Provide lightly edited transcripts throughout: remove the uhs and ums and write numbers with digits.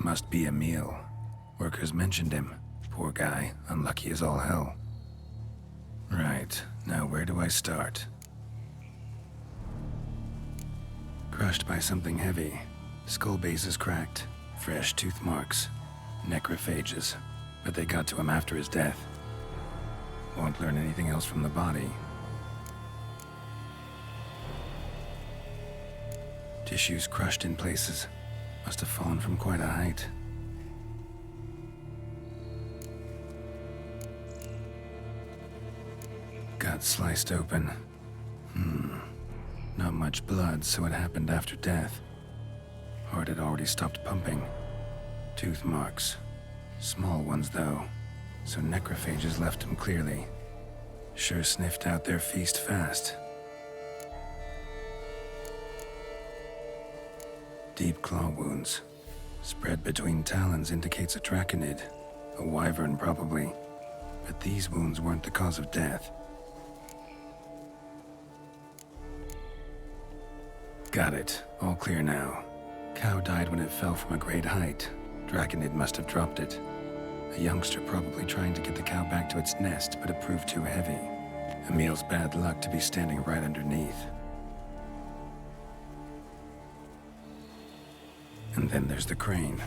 Must be Emil. Workers mentioned him. Poor guy, unlucky as all hell. Right, now where do I start? Crushed by something heavy. Skull base is cracked. Fresh tooth marks. Necrophages. But they got to him after his death. Won't learn anything else from the body. Tissues crushed in places. Must have fallen from quite a height. Gut sliced open. Not much blood, so it happened after death. Heart had already stopped pumping. Tooth marks. Small ones, though, so necrophages left him clearly. Sure sniffed out their feast fast. Deep claw wounds. Spread between talons indicates a draconid. A wyvern, probably. But these wounds weren't the cause of death. Got it. All clear now. Cow died when it fell from a great height. Draconid must have dropped it. A youngster probably trying to get the cow back to its nest, but it proved too heavy. Emil's bad luck to be standing right underneath. And then there's the crane.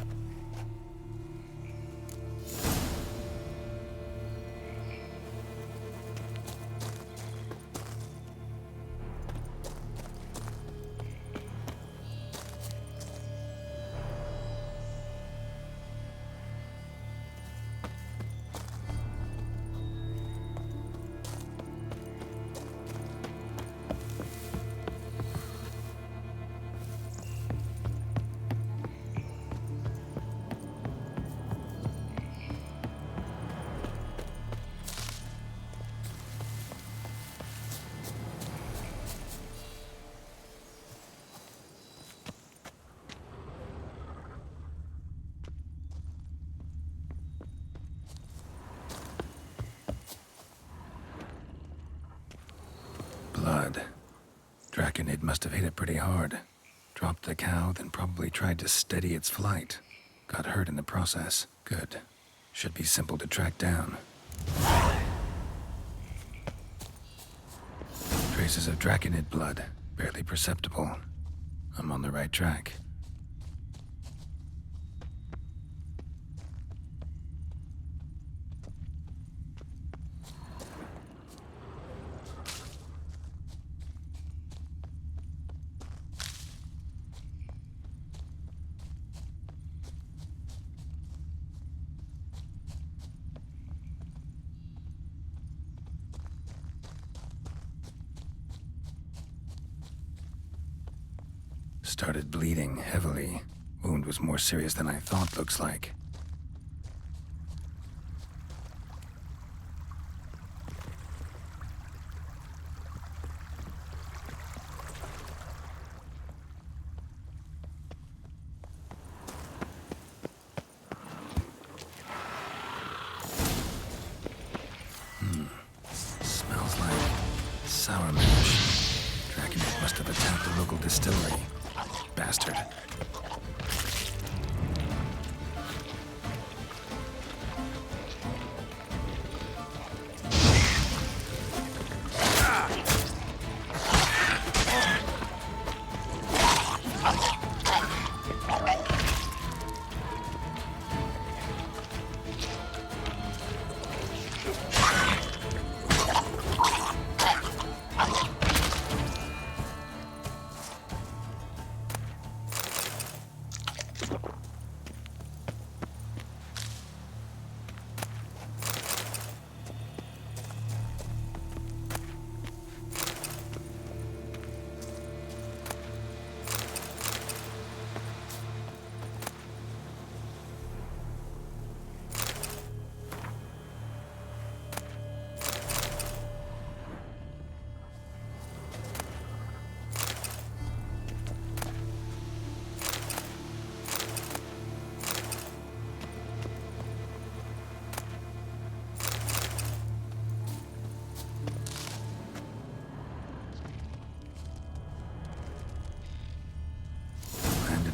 Blood. Draconid must have hit it pretty hard. Dropped the cow, then probably tried to steady its flight. Got hurt in the process. Good. Should be simple to track down. Traces of draconid blood. Barely perceptible. I'm on the right track. Started bleeding heavily. Wound was more serious than I thought, looks like. Smells like sour mash. Draconid must have attacked the local distillery. Bastard.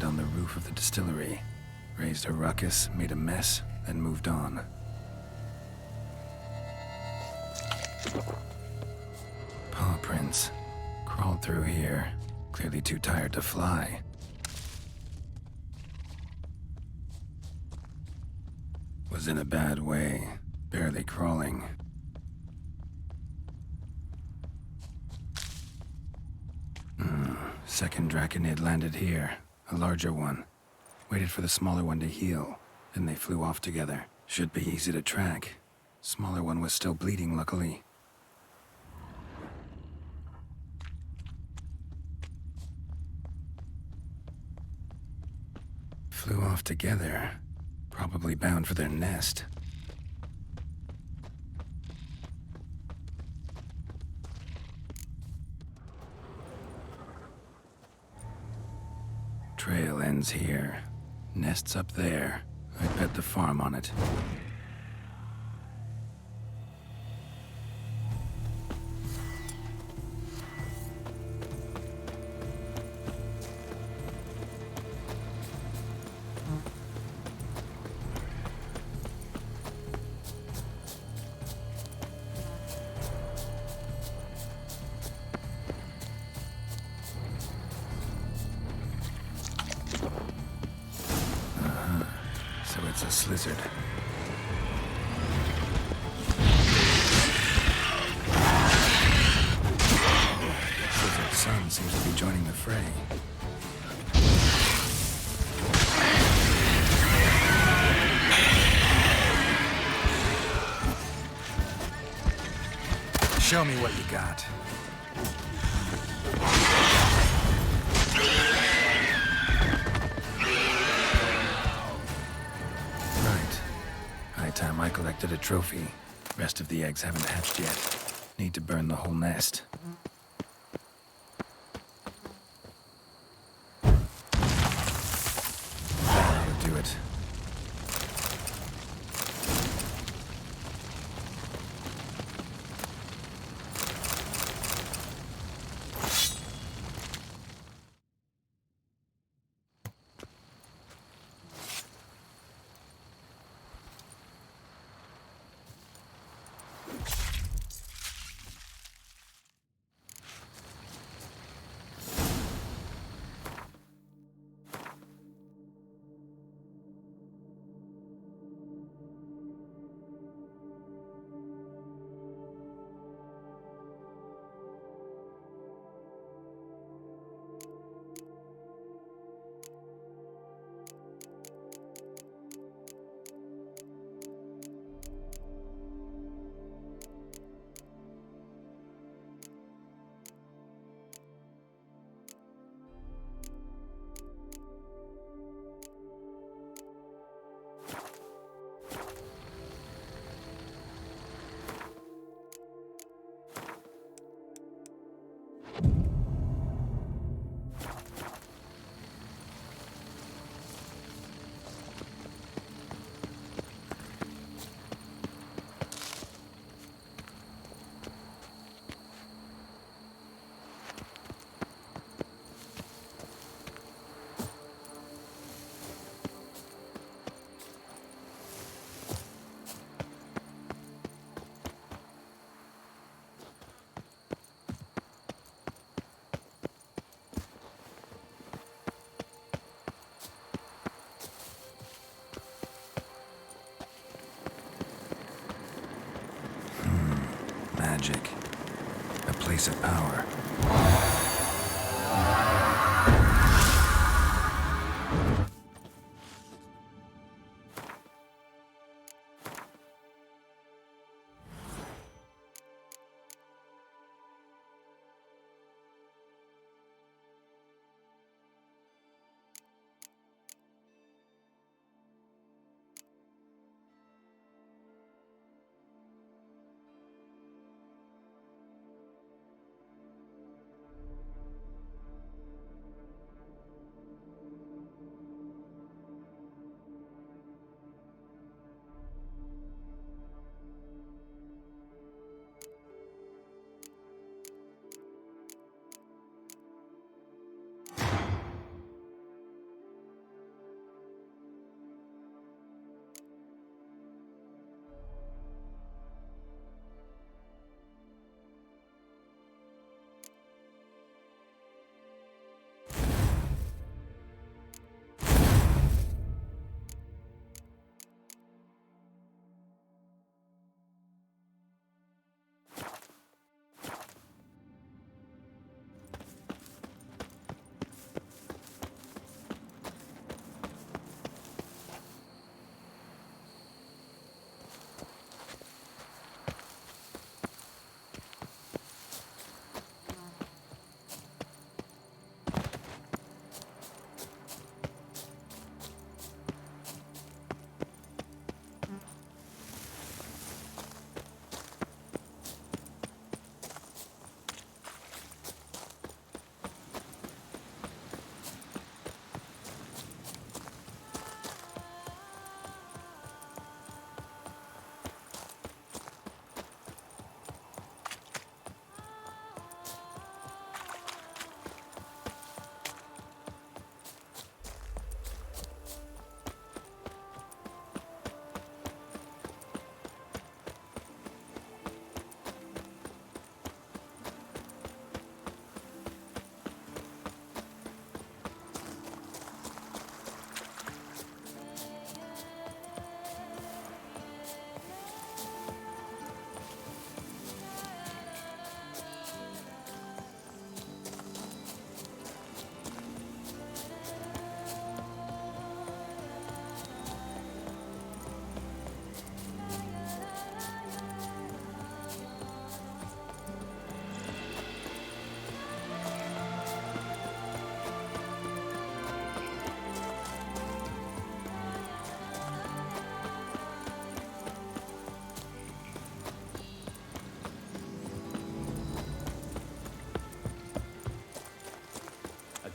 On the roof of the distillery. Raised a ruckus, made a mess, then moved on. Paw prints. Crawled through here. Clearly too tired to fly. Was in a bad way. Barely crawling. Second Draconid landed here. A larger one. Waited for the smaller one to heal. Then they flew off together. Should be easy to track. Smaller one was still bleeding, luckily. Flew off together. Probably bound for their nest. Trail ends here. Nest's up there. I bet the farm on it. So it's a slizzard. Slizzard's son seems to be joining the fray. Show me what you got. Time I collected a trophy. Rest of the eggs haven't hatched yet. Need to burn the whole nest. That'll do it. Magic. A place of power.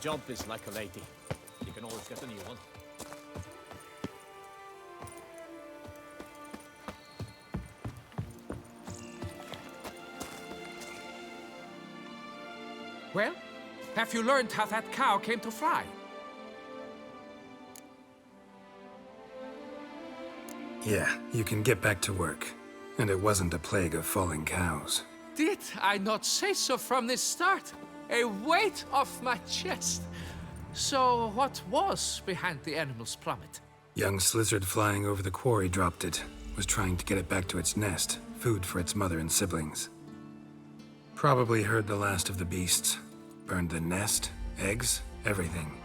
jump is like a lady. You can always get a new one. Well, have you learned how that cow came to fly? Yeah, you can get back to work. And it wasn't a plague of falling cows. Did I not say so from the start? A weight off my chest. So what was behind the animal's plummet? Young lizard flying over the quarry dropped it. Was trying to get it back to its nest. Food for its mother and siblings. Probably heard the last of the beasts. Burned the nest, eggs, everything.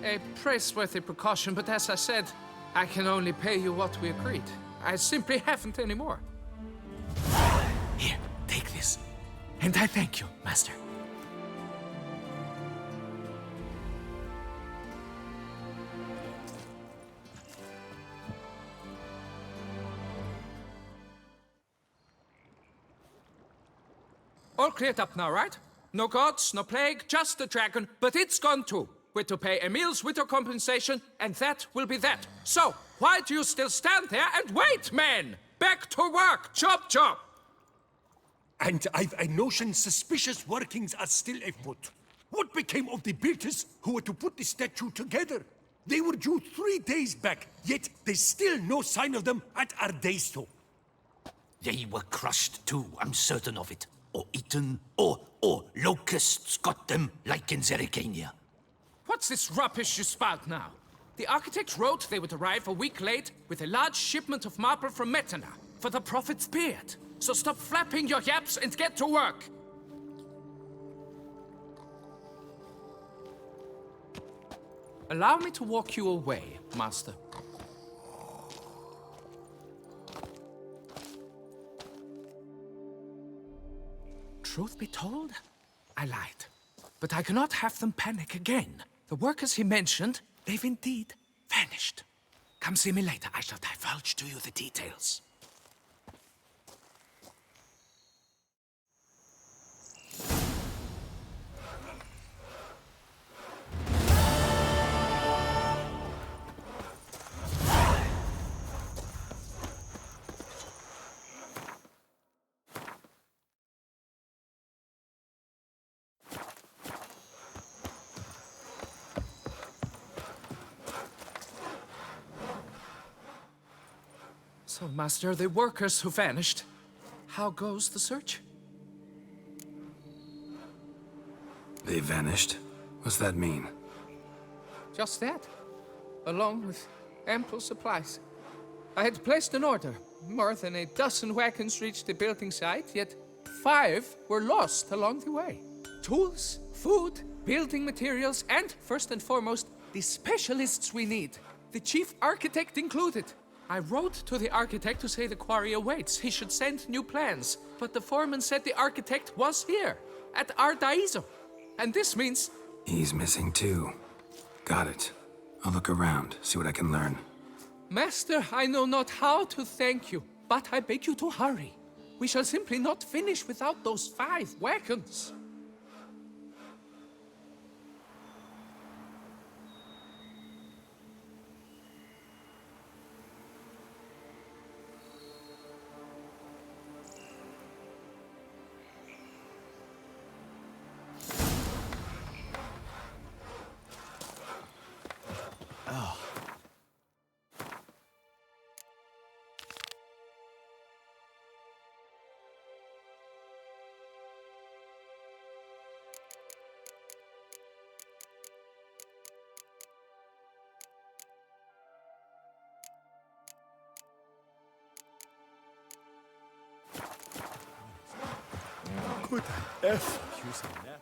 A praiseworthy precaution, but as I said, I can only pay you what we agreed. I simply haven't any more. Here, take this. And I thank you, Master. All cleared up now, right? No gods, no plague, just the dragon, but it's gone too. We're to pay Emil's widow compensation, and that will be that. So, why do you still stand there and wait, men? Back to work! Chop, chop! And I've a notion suspicious workings are still afoot. What became of the builders who were to put the statue together? They were due 3 days back, yet there's still no sign of them at our Ardeisto. They were crushed too, I'm certain of it. Or eaten, or locusts got them, like in Zerikania. What's this rubbish you spout now? The architect wrote they would arrive a week late with a large shipment of marble from Metana for the prophet's beard. So stop flapping your yaps and get to work. Allow me to walk you away, Master. Truth be told, I lied. But I cannot have them panic again. The workers he mentioned, they've indeed vanished. Come see me later. I shall divulge to you the details. So, Master, the workers who vanished, how goes the search? They vanished? What's that mean? Just that, along with ample supplies. I had placed an order. More than a dozen wagons reached the building site, yet 5 were lost along the way. Tools, food, building materials, and, first and foremost, the specialists we need. The chief architect included. I wrote to the architect to say the quarry awaits. He should send new plans. But the foreman said the architect was here, at Ardeiso. And this means... He's missing too. Got it. I'll look around, see what I can learn. Master, I know not how to thank you, but I beg you to hurry. We shall simply not finish without those 5 wagons. Good F. Using that.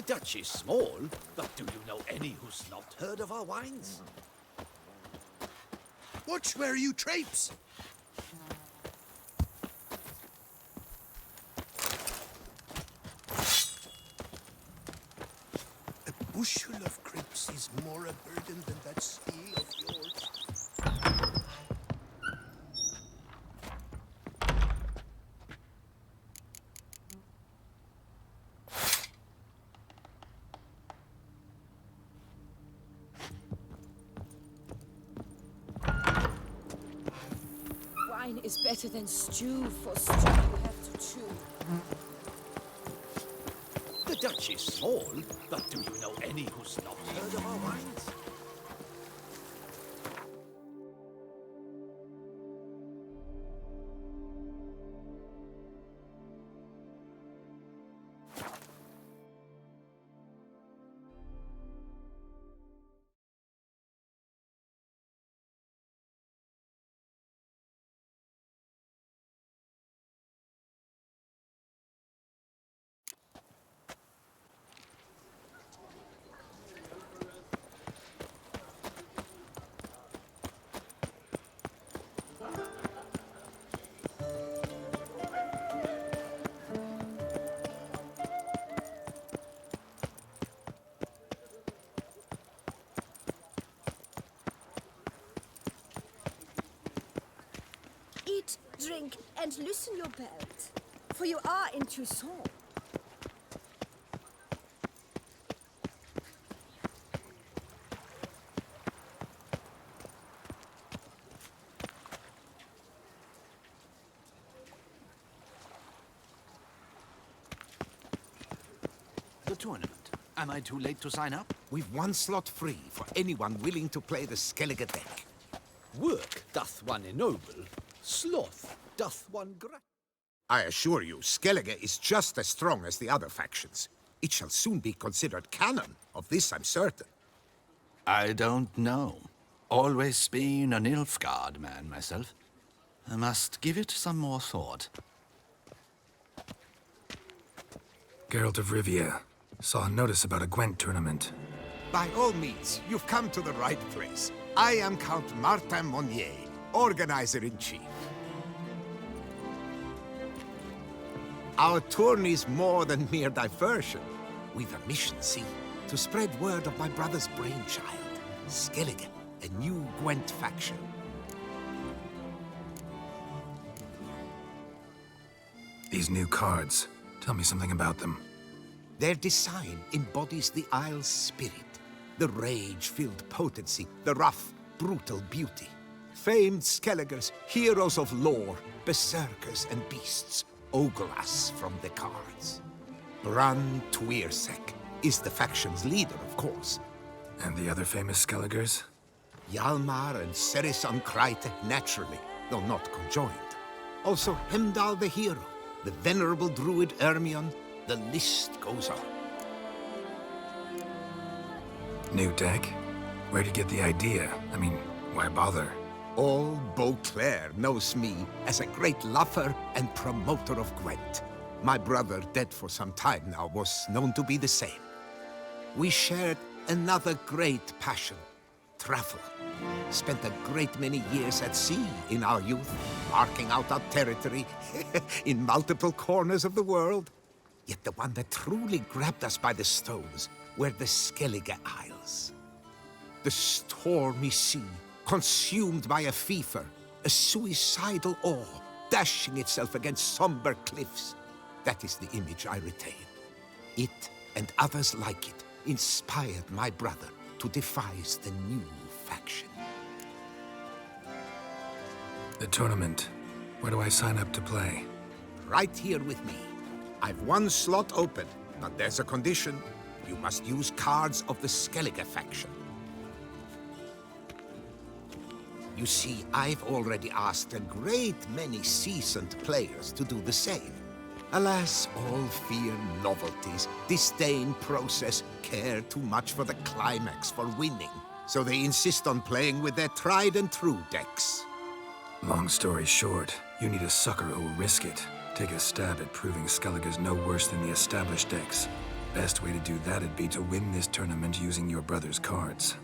The Dutch is small, but do you know any who's not heard of our wines? Watch where you traipse. A bushel of grapes is more a burden than that steel of yours. Wine is better than stew. For stew you have to chew. The Dutch is small, but do you know any who's not heard of our wines? Eat, drink, and loosen your belt, for you are in Toussaint. The tournament. Am I too late to sign up? We've one slot free for anyone willing to play the Skellige deck. Work doth one ennoble, sloth doth one I assure you, Skellige is just as strong as the other factions. It shall soon be considered canon. Of this I'm certain. I don't know. Always been an Nilfgaard man myself. I must give it some more thought. Geralt of Rivia. Saw a notice about a Gwent tournament. By all means, you've come to the right place. I am Count Martin Monnier, organizer-in-chief. Our tourney's more than mere diversion. We've a mission, see? To spread word of my brother's brainchild, Skellige, a new Gwent faction. These new cards. Tell me something about them. Their design embodies the Isle's spirit. The rage-filled potency, the rough, brutal beauty. Famed Skelligers, heroes of lore, berserkers and beasts, ogle us from the cards. Bran Tuirsek is the faction's leader, of course. And the other famous Skelligers? Hjalmar and Serisan Kreite, naturally, though not conjoined. Also Hemdal the hero, the venerable druid Ermion. The list goes on. New deck? Where'd you get the idea? I mean, why bother? All Beauclair knows me as a great lover and promoter of Gwent. My brother, dead for some time now, was known to be the same. We shared another great passion, travel. Spent a great many years at sea in our youth, marking out our territory in multiple corners of the world. Yet the one that truly grabbed us by the stones were the Skellige Isles. The stormy sea, consumed by a fever, a suicidal awe, dashing itself against somber cliffs. That is the image I retain. It, and others like it, inspired my brother to devise the new faction. The tournament. Where do I sign up to play? Right here with me. I've one slot open, but there's a condition. You must use cards of the Skellige faction. You see, I've already asked a great many seasoned players to do the same. Alas, all fear novelties, disdain process, care too much for the climax for winning. So they insist on playing with their tried and true decks. Long story short, you need a sucker who'll risk it. Take a stab at proving Skellige's no worse than the established decks. Best way to do that'd be to win this tournament using your brother's cards.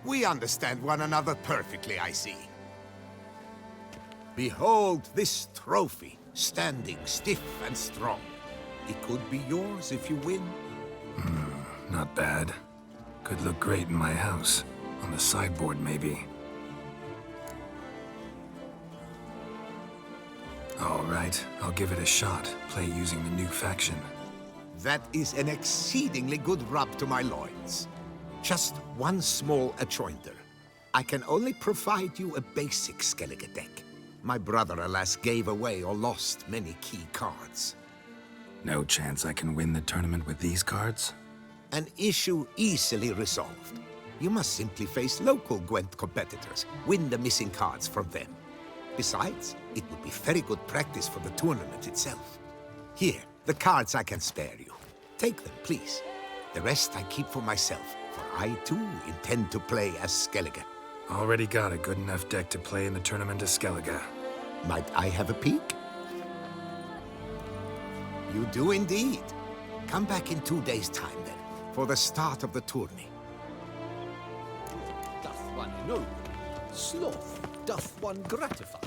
We understand one another perfectly, I see. Behold this trophy, standing stiff and strong. It could be yours if you win. Not bad. Could look great in my house. On the sideboard, maybe. All right, I'll give it a shot. Play using the new faction. That is an exceedingly good rub to my loins. Just one small adjoinder. I can only provide you a basic Skellige deck. My brother, alas, gave away or lost many key cards. No chance I can win the tournament with these cards? An issue easily resolved. You must simply face local Gwent competitors, win the missing cards from them. Besides, it would be very good practice for the tournament itself. Here, the cards I can spare you. Take them, please. The rest I keep for myself, for I too intend to play as Skellige. Already got a good enough deck to play in the tournament as Skellige. Might I have a peek? You do indeed. Come back in 2 days' time then, for the start of the tourney. Doth one ennoble? Sloth doth one gratify?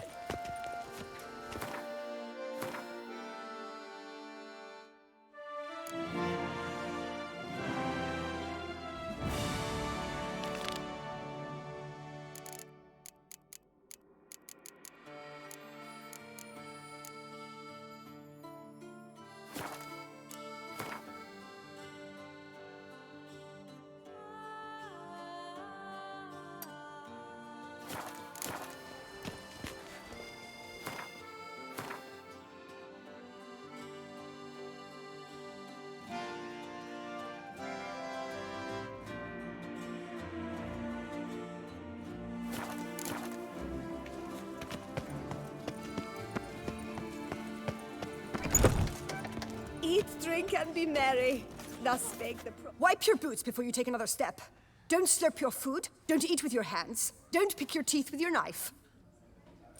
Eat, drink, and be merry. Thus spake the Wipe your boots before you take another step. Don't slurp your food. Don't eat with your hands. Don't pick your teeth with your knife.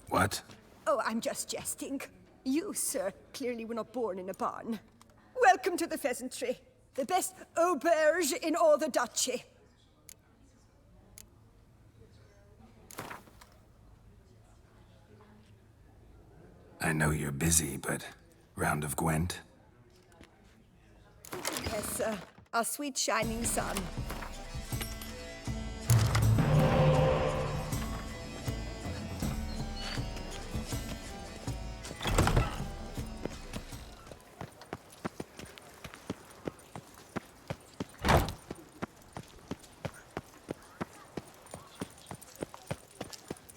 What? Oh, I'm just jesting. You, sir, clearly were not born in a barn. Welcome to the pheasantry. The best auberge in all the duchy. I know you're busy, but round of Gwent? Yes, sir. Our sweet shining sun.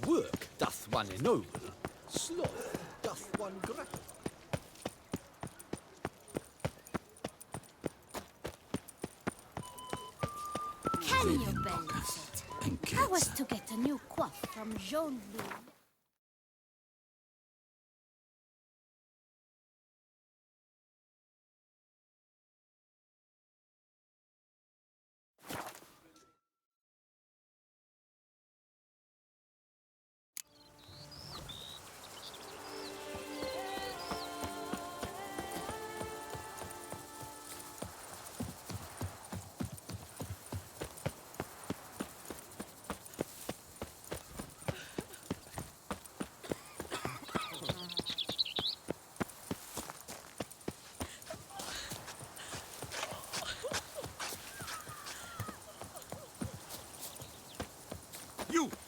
Work doth one ennoble, sloth doth one gratify. Can you believe it? I was to get a new coif from Jean-Louis.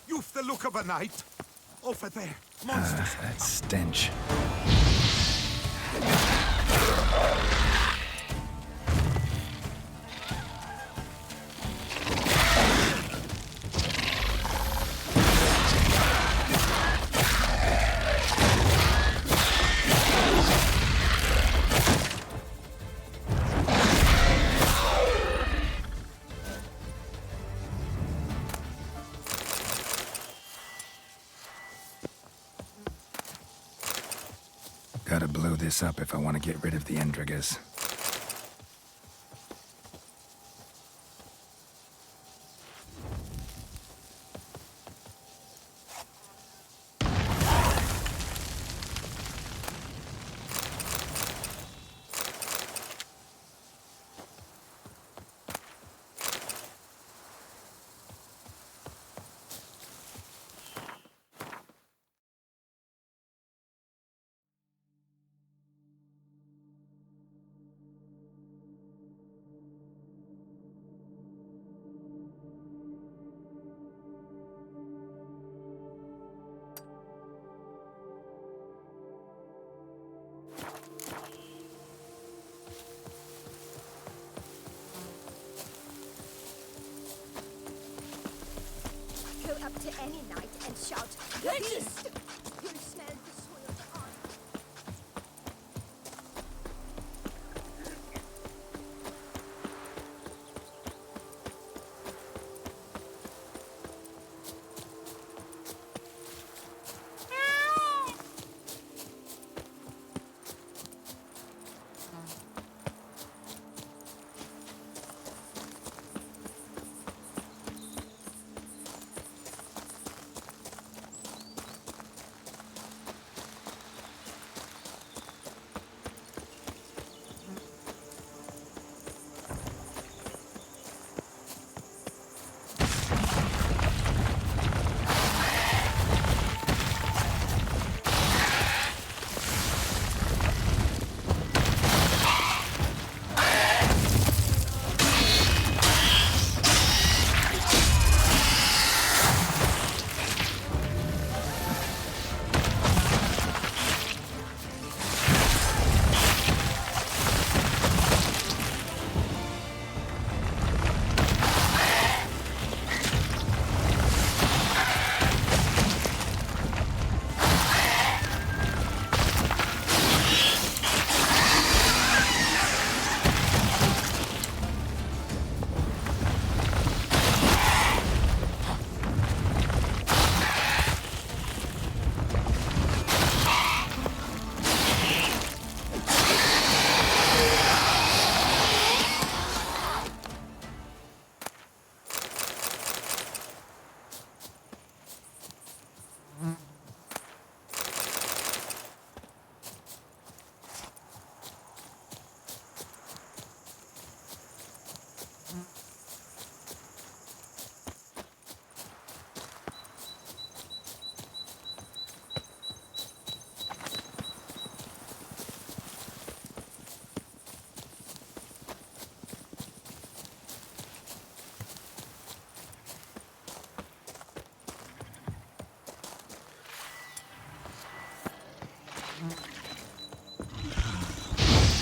You've the look of a knight. Over there, monsters. That stench. Gotta blow this up if I want to get rid of the Endrigas. up to any night and shout, "Beast!" You'll smell the soiled arm.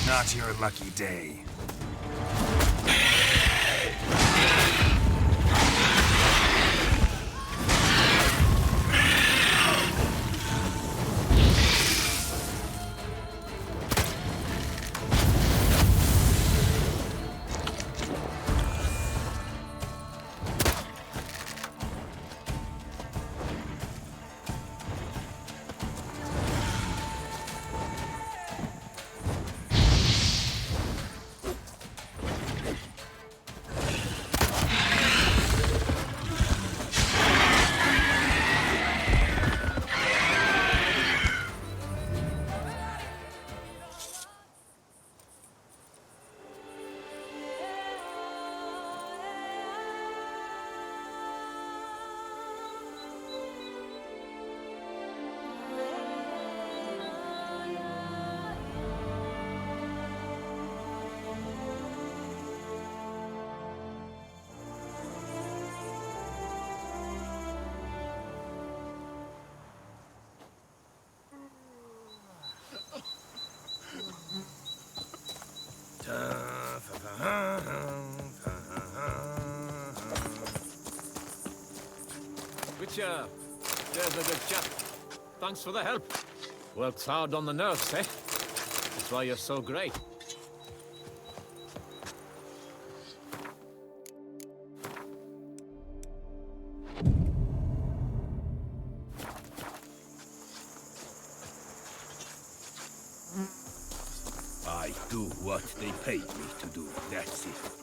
Not your lucky day. Witcher, there's a good chap. Thanks for the help. Works hard on the nerves, eh? That's why you're so great. I do what they paid me to do, that's it.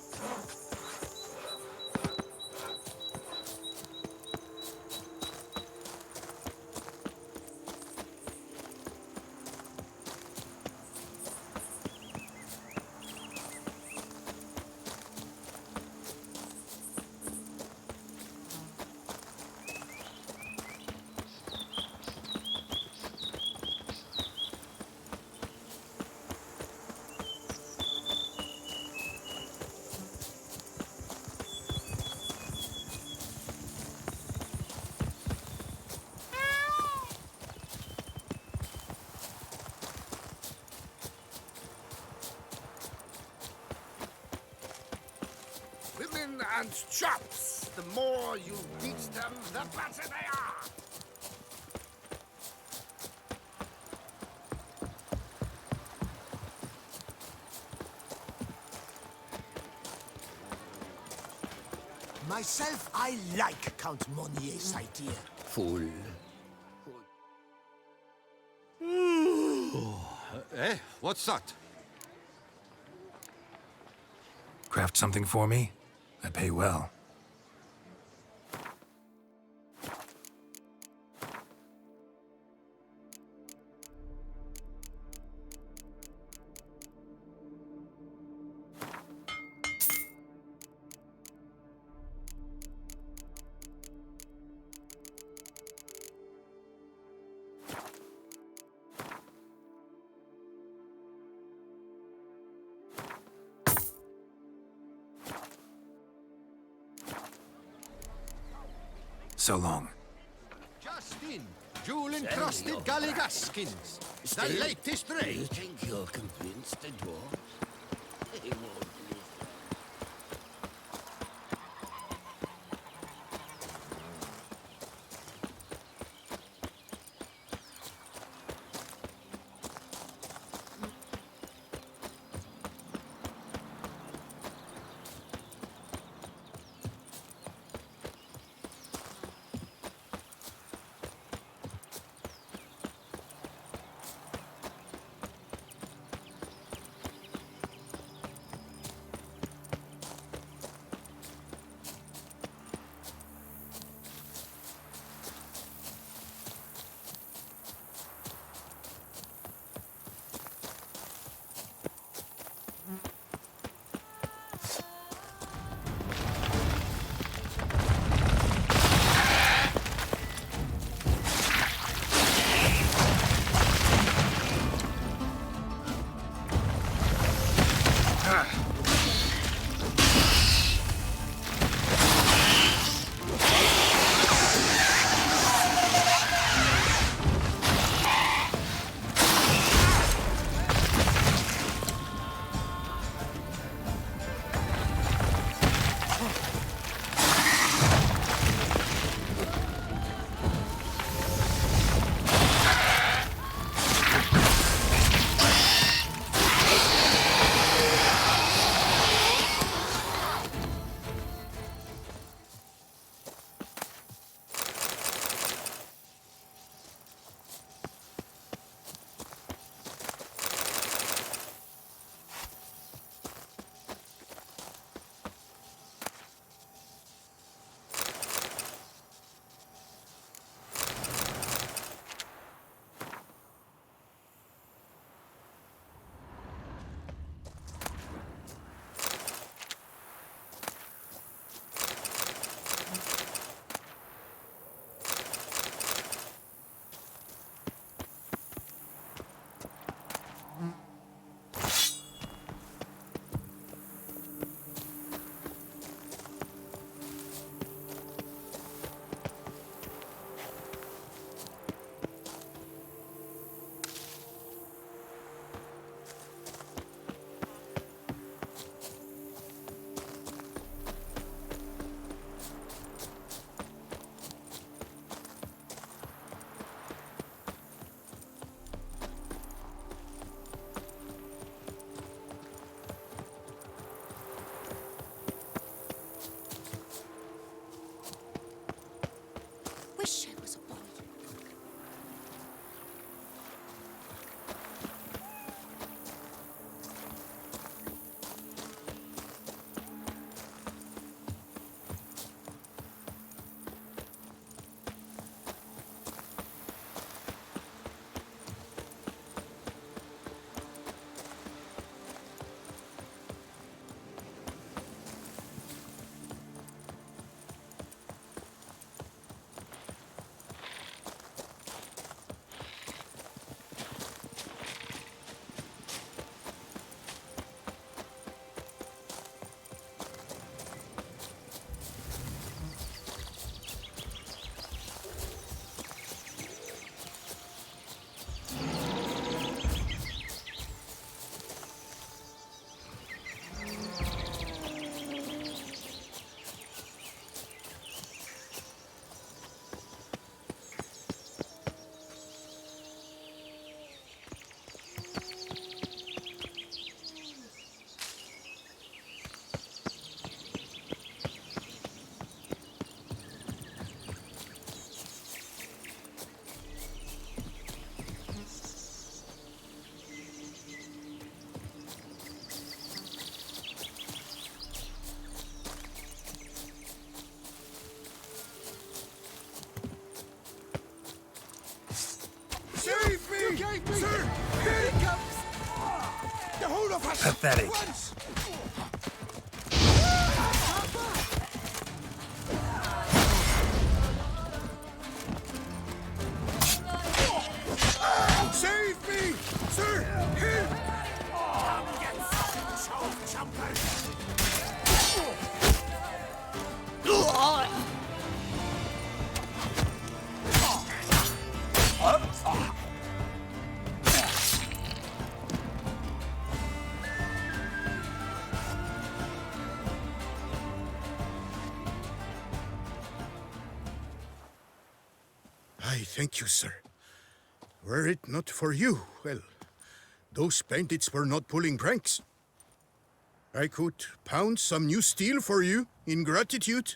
Women and chops! The more you teach them, the better they are! Myself, I like Count Monier's idea. Fool. Hey, what's that? Craft something for me? I pay well. So long. Justin, jewel-encrusted galligaskins. The latest range. You think you're convinced the dwarf? He won't believe it. Wish I was a boy. Sir! Here he comes! The whole of us! Pathetic. At once! Save me! Sir! Here! Come get some choke jumpers! I thank you, sir. Were it not for you, well, those bandits were not pulling pranks. I could pound some new steel for you in gratitude,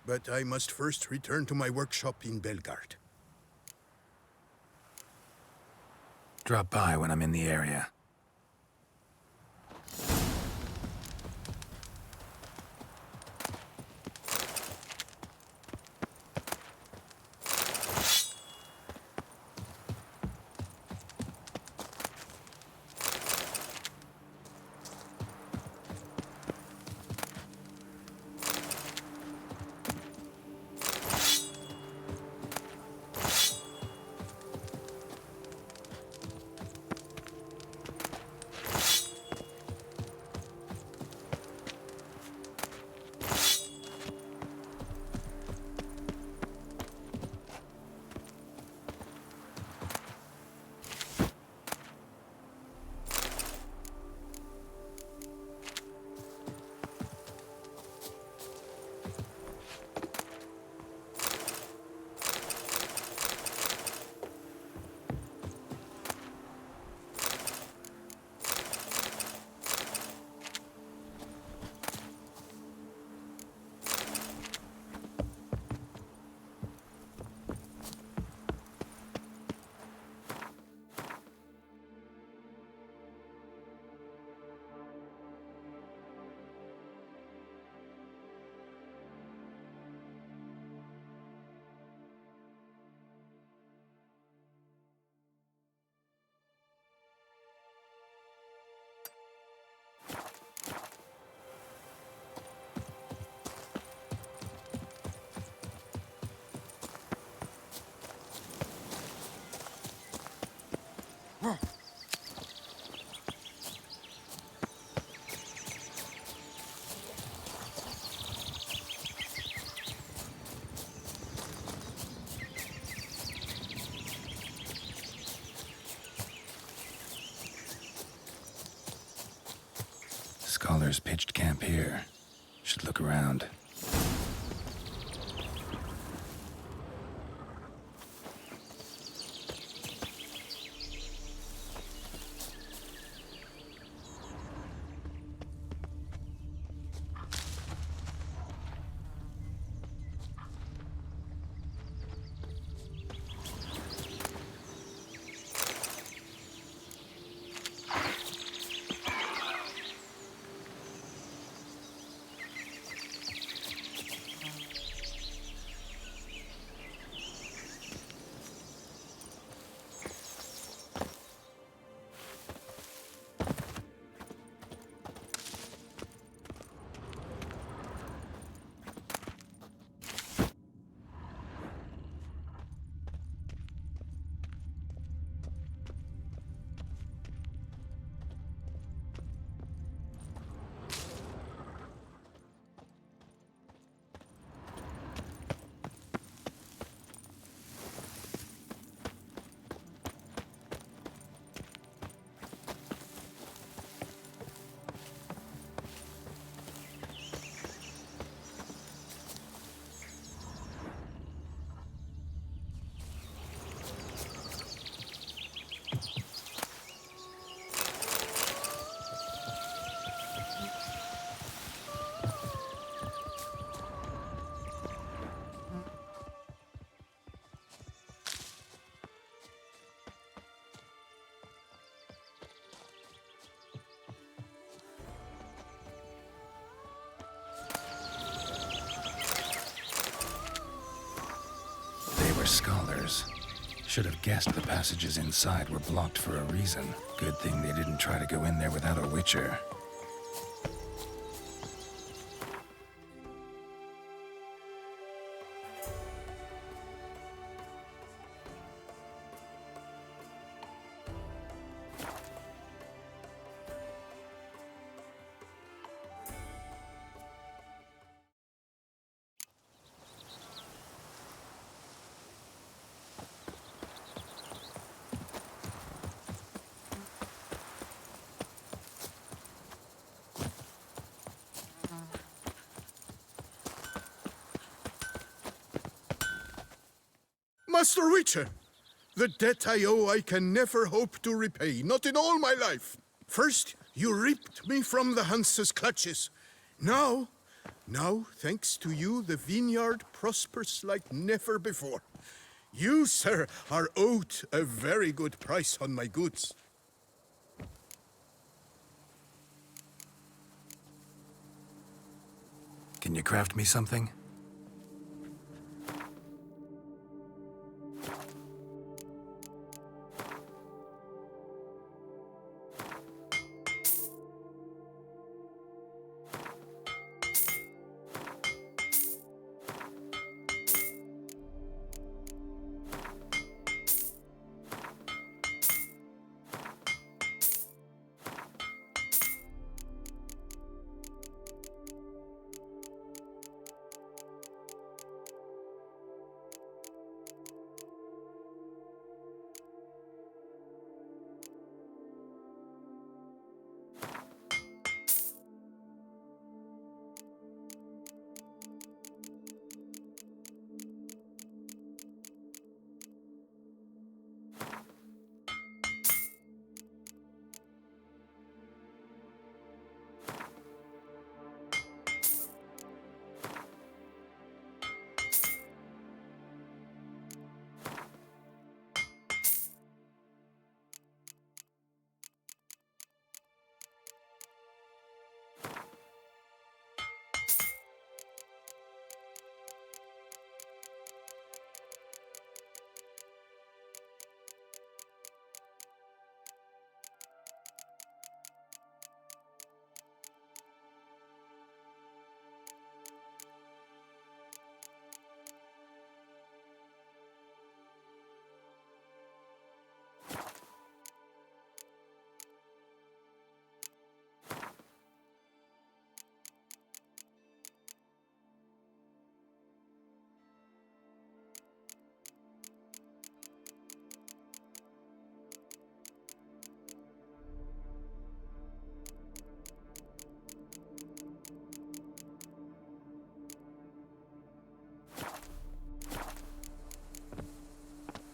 but I must first return to my workshop in Belgard. Drop by when I'm in the area. Scholars pitched camp here. Should look around. Scholars. Should have guessed the passages inside were blocked for a reason. Good thing they didn't try to go in there without a witcher. Master Witcher! The debt I owe I can never hope to repay, not in all my life. First, you ripped me from the Hanse's clutches. Now, thanks to you, the vineyard prospers like never before. You, sir, are owed a very good price on my goods. Can you craft me something?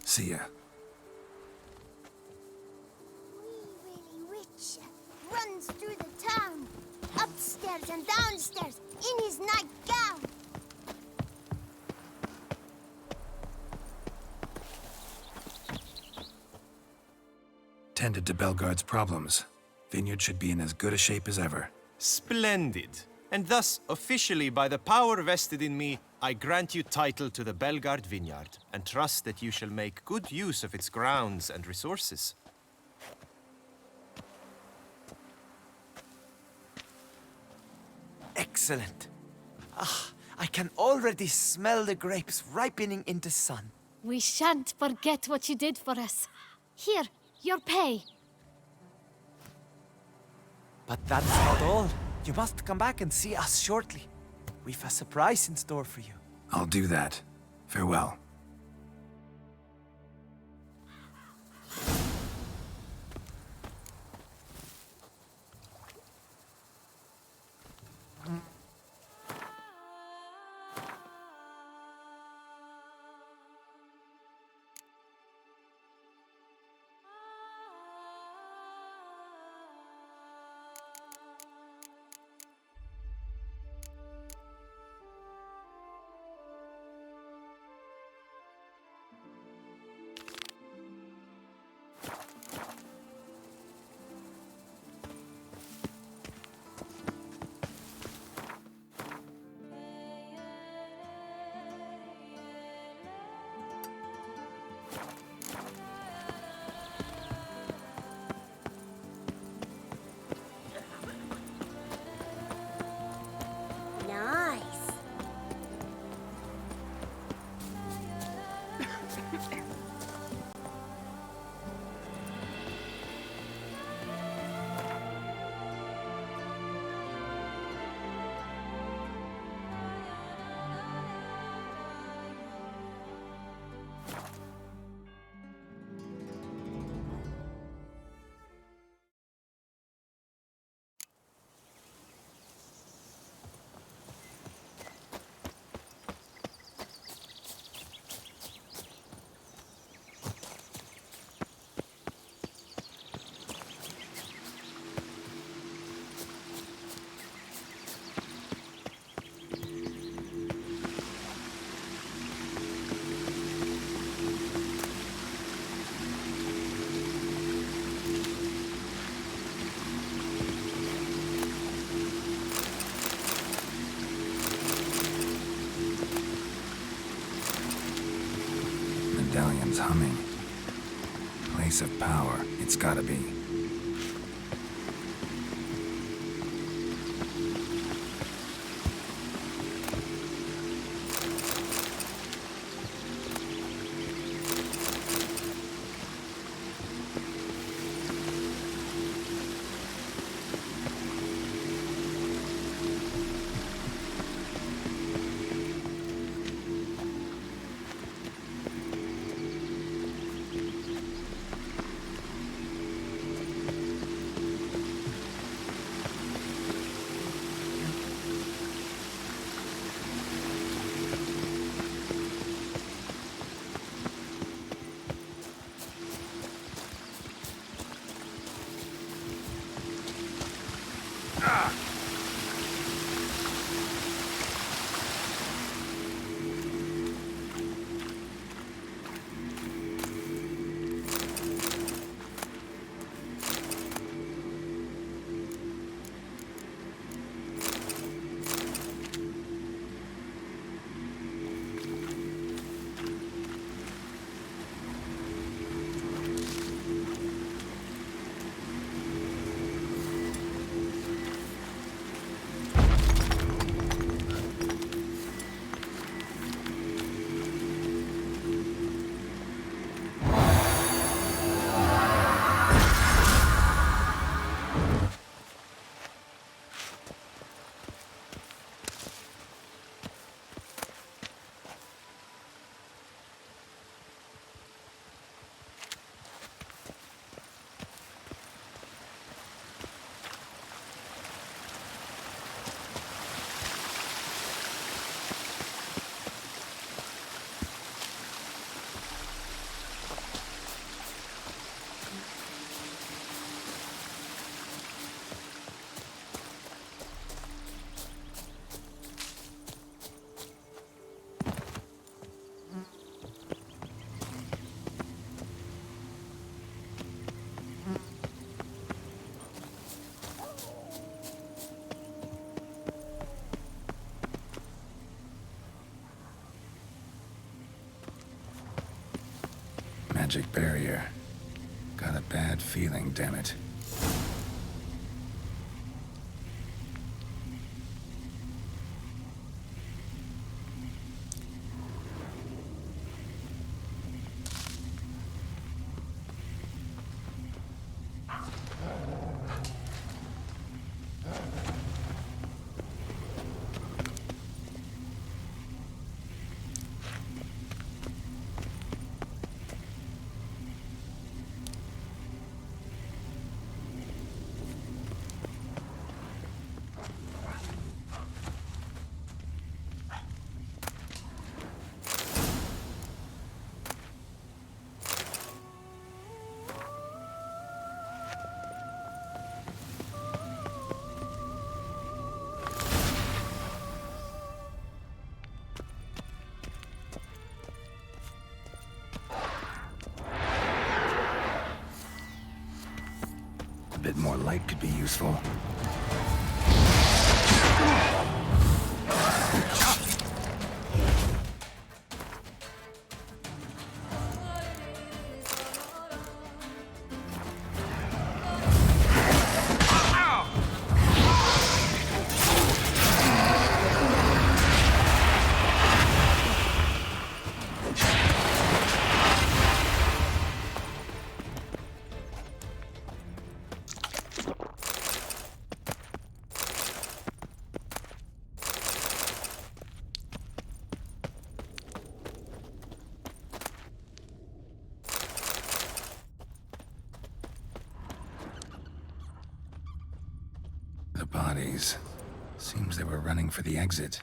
See ya. Wee Willie Witcher runs through the town, upstairs and downstairs, in his nightgown. Tended to Belgard's problems. Vineyard should be in as good a shape as ever. Splendid. And thus, officially, by the power vested in me, I grant you title to the Belgard vineyard, and trust that you shall make good use of its grounds and resources. Excellent. I can already smell the grapes ripening in the sun. We shan't forget what you did for us. Here, your pay. But that's not all. You must come back and see us shortly. We've a surprise in store for you. I'll do that. Farewell. medallion's humming. Place of power, it's gotta be. Magic barrier. Got a bad feeling, damn it. A bit more light could be useful. The bodies. Seems they were running for the exit.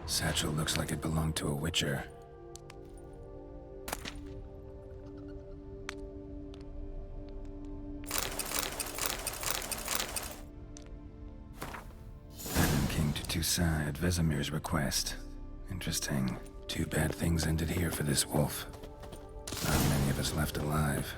Satchel looks like it belonged to a witcher. Adam King to Toussaint at Vesemir's request. Interesting. Too bad things ended here for this wolf. Not many of us left alive.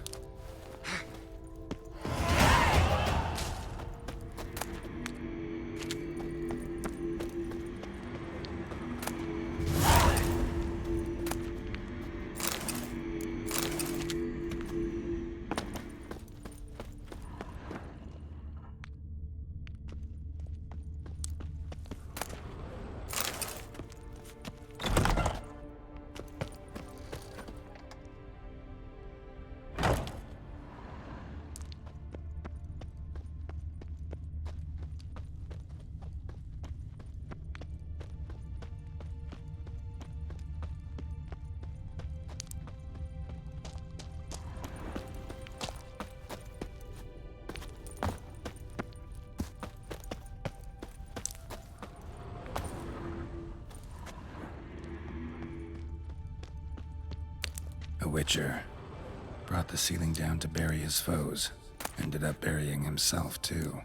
A witcher. Brought the ceiling down to bury his foes. Ended up burying himself, too.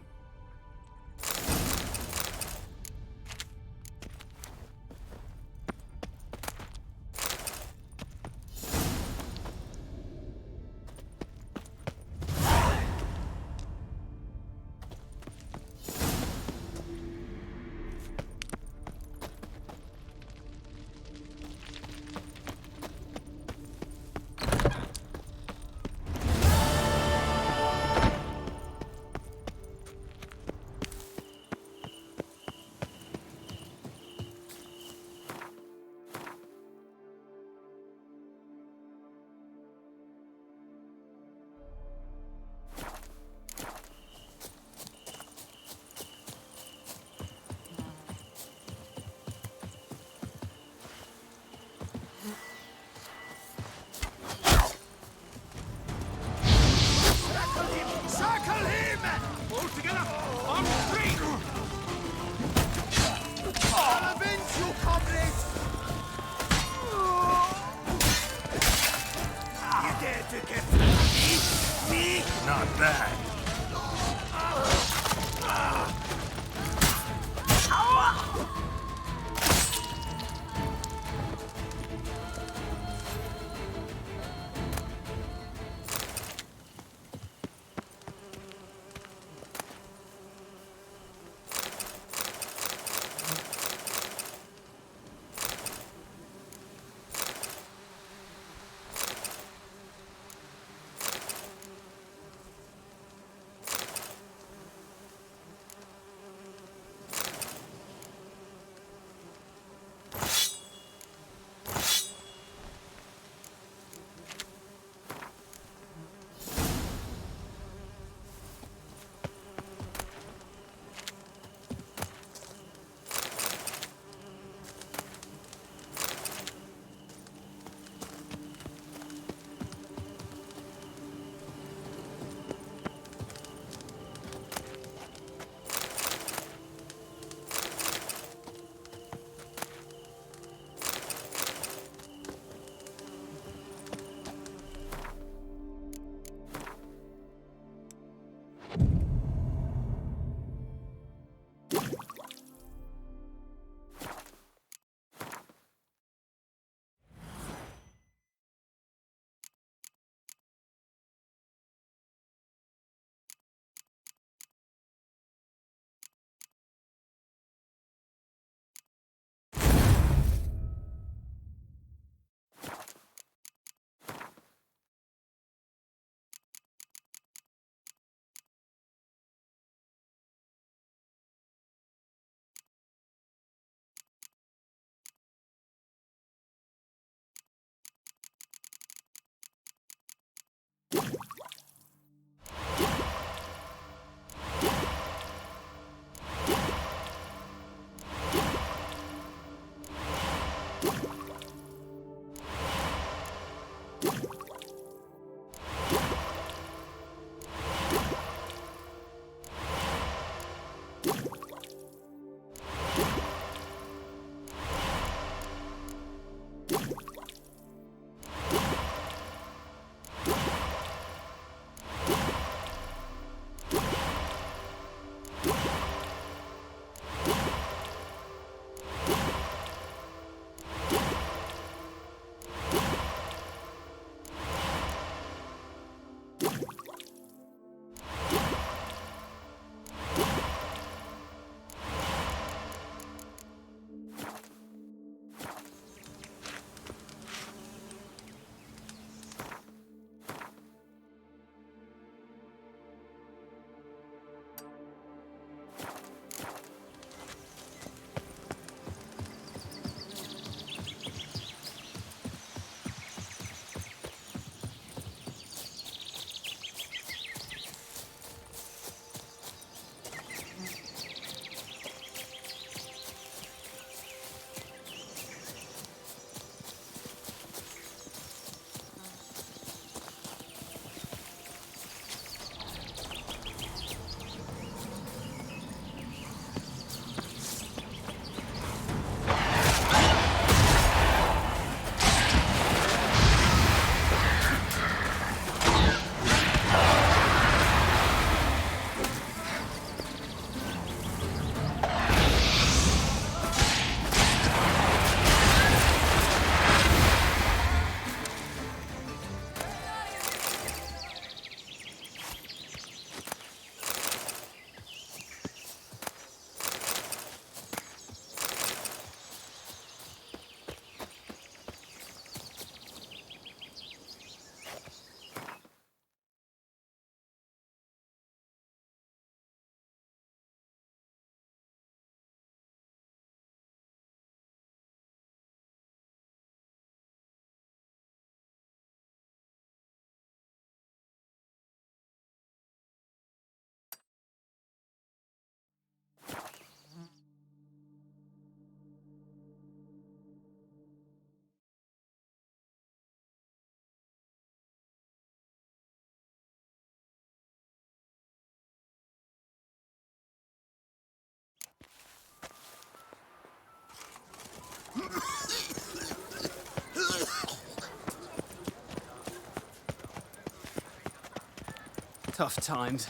Tough times.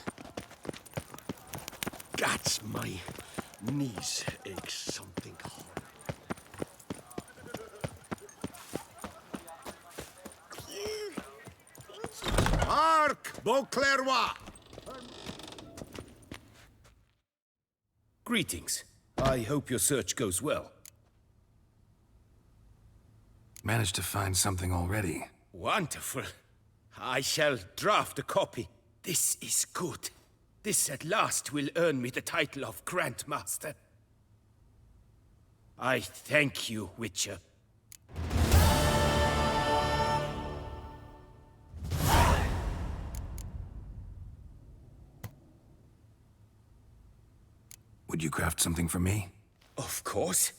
Gods, my knees ache something horrible. Hark, Beauclerc! Greetings. I hope your search goes well. Managed to find something already. Wonderful. I shall draft a copy. This is good. This at last will earn me the title of Grandmaster. I thank you, Witcher. Would you craft something for me? Of course.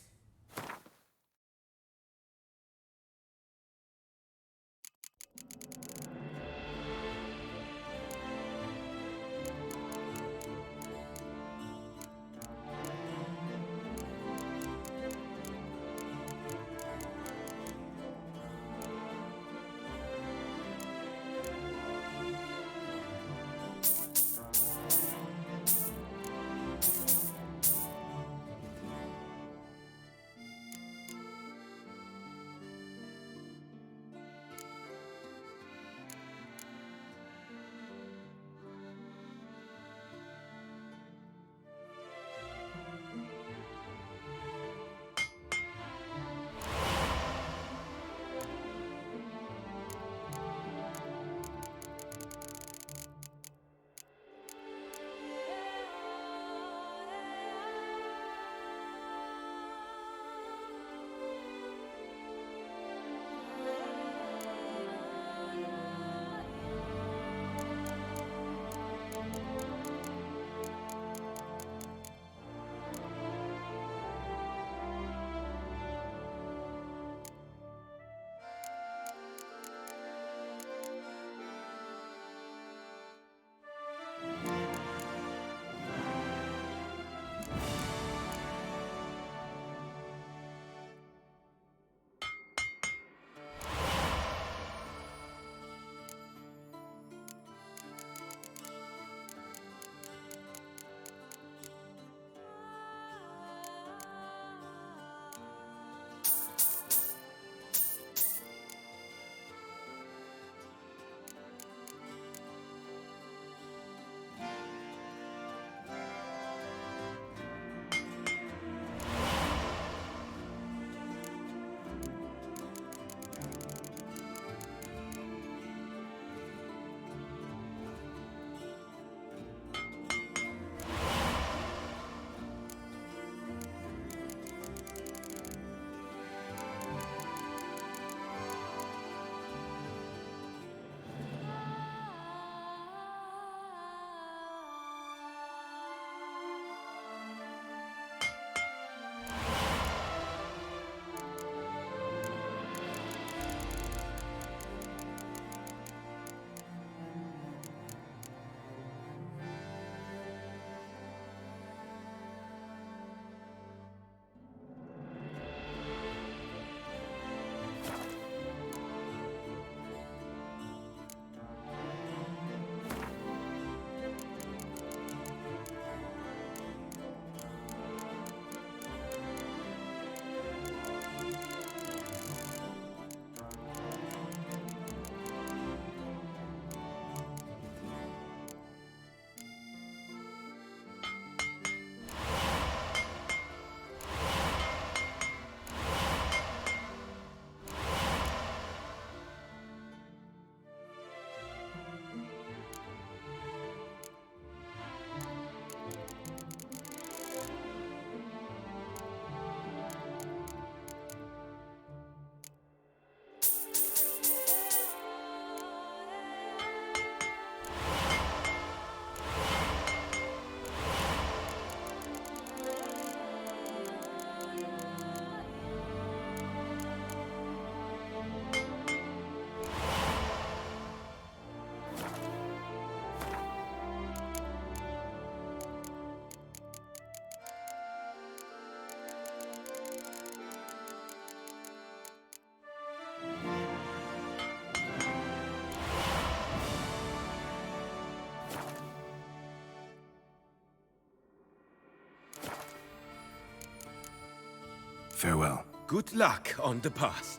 Farewell. Good luck on the path.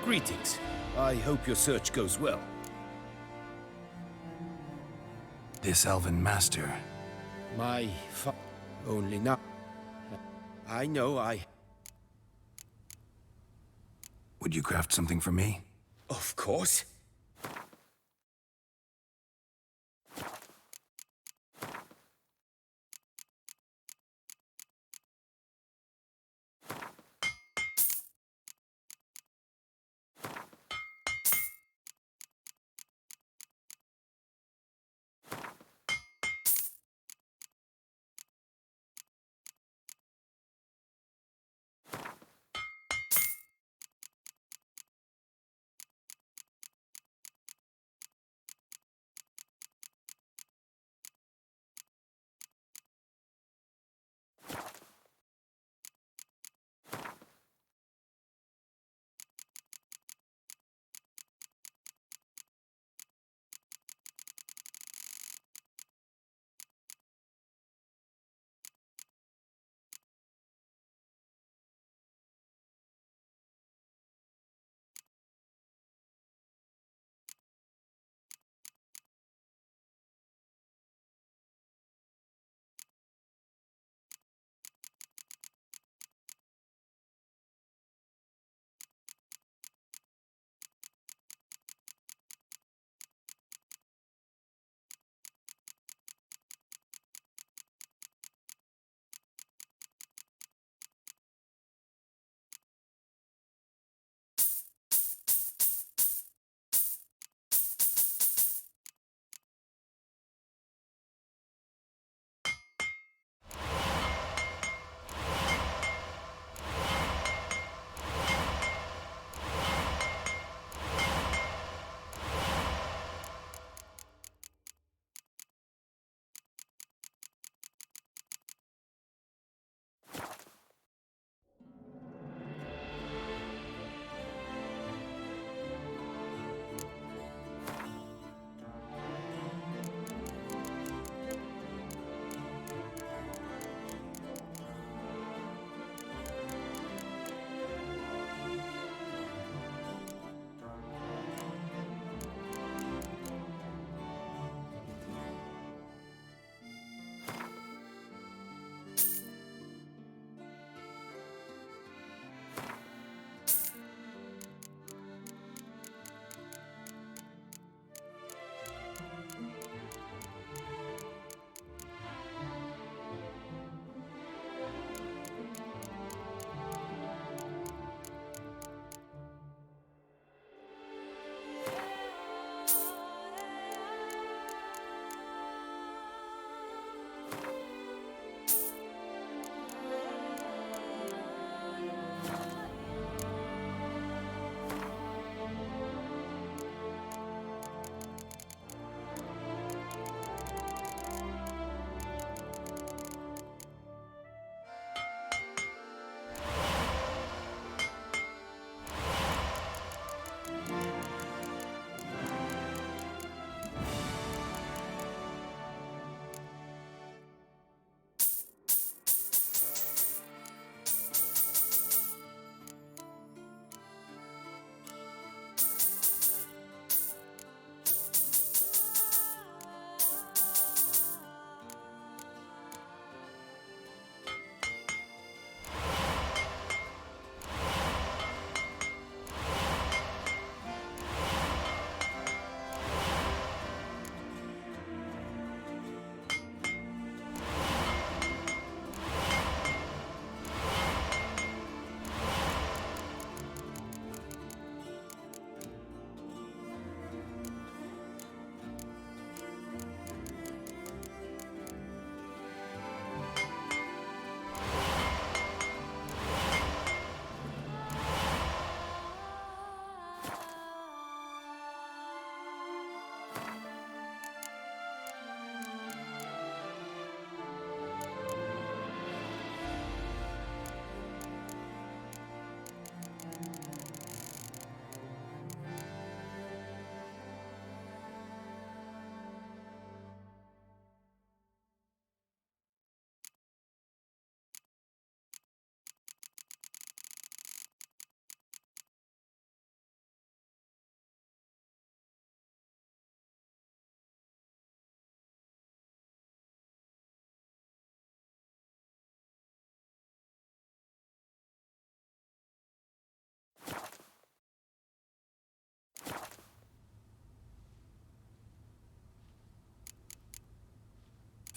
Greetings. I hope your search goes well. This elven master. My only now. I know Would you craft something for me? Of course.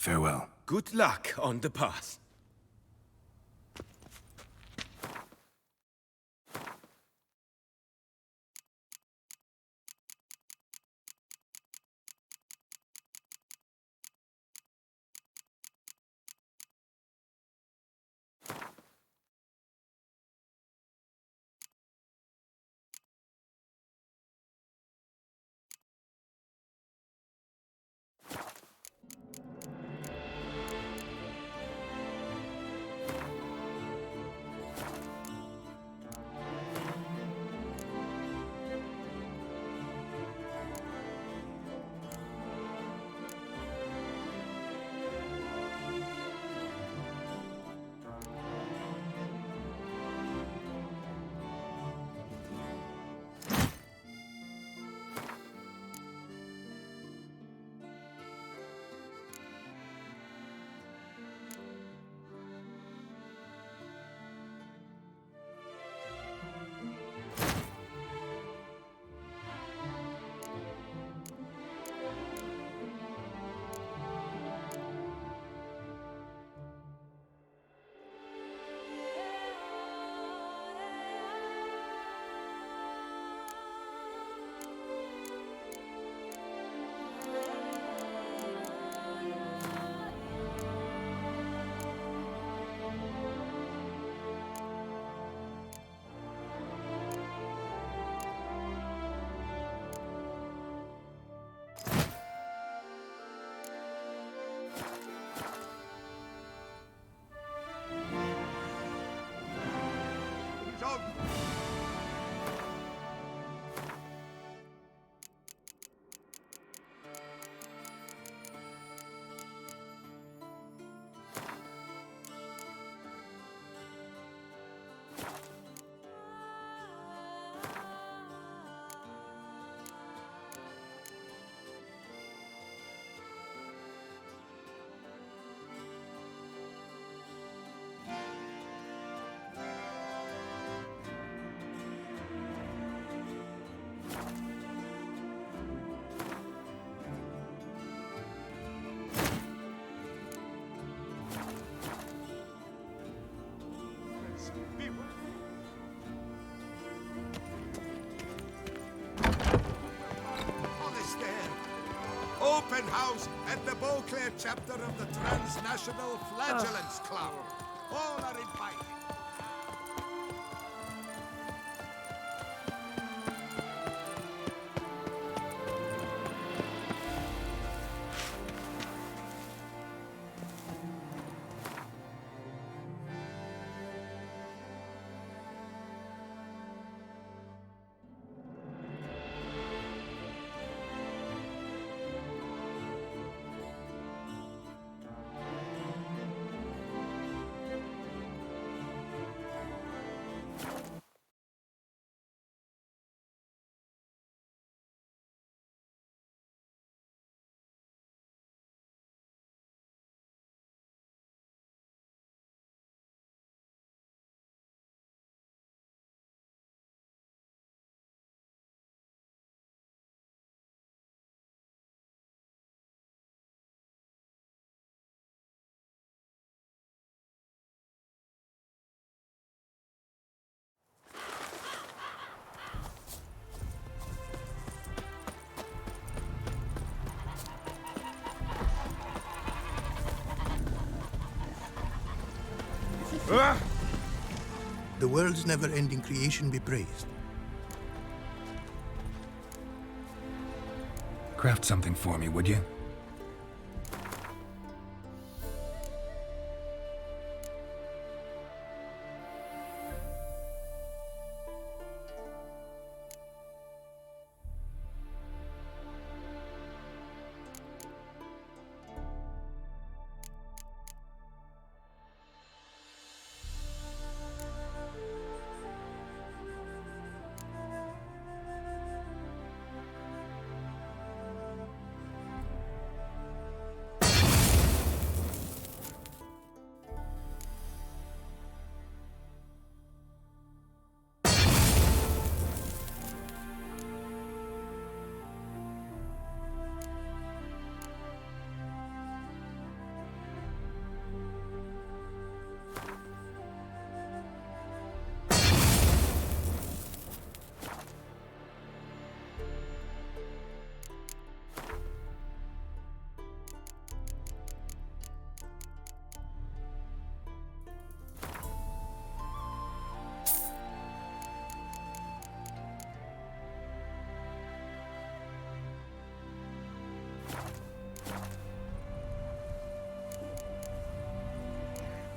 Farewell. Good luck on the path. Open house at the Beauclair chapter of the Transnational Flagellants Club. All are invited. The world's never-ending creation be praised. Craft something for me, would you?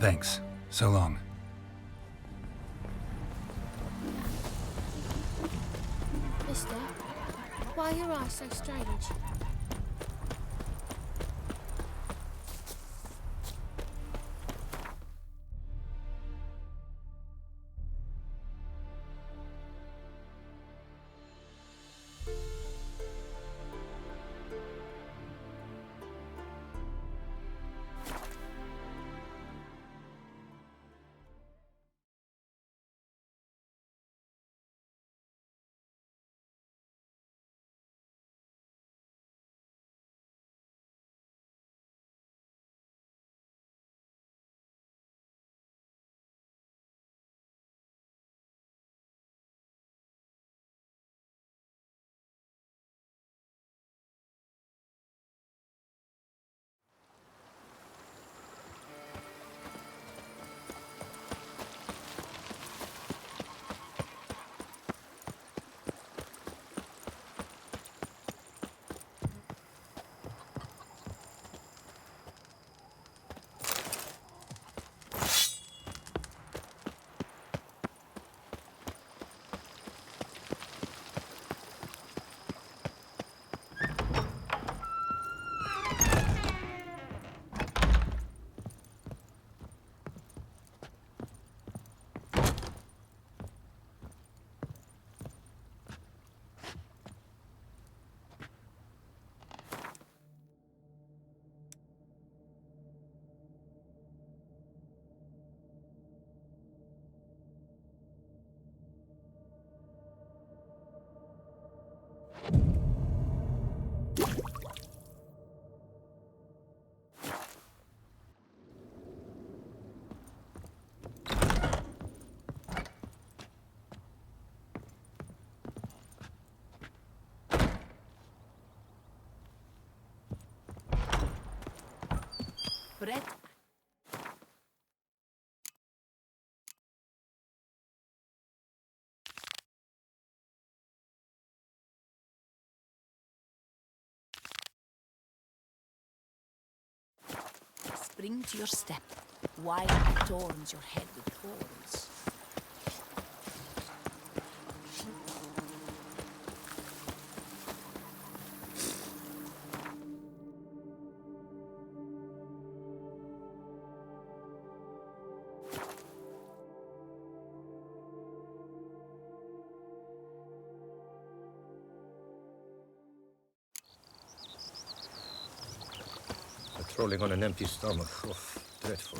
Thanks. So long. Mister, why are your eyes so strange? Bread. Spring to your step. Wild adorns your head with thorns. Patrolling on an empty stomach. Oh, dreadful.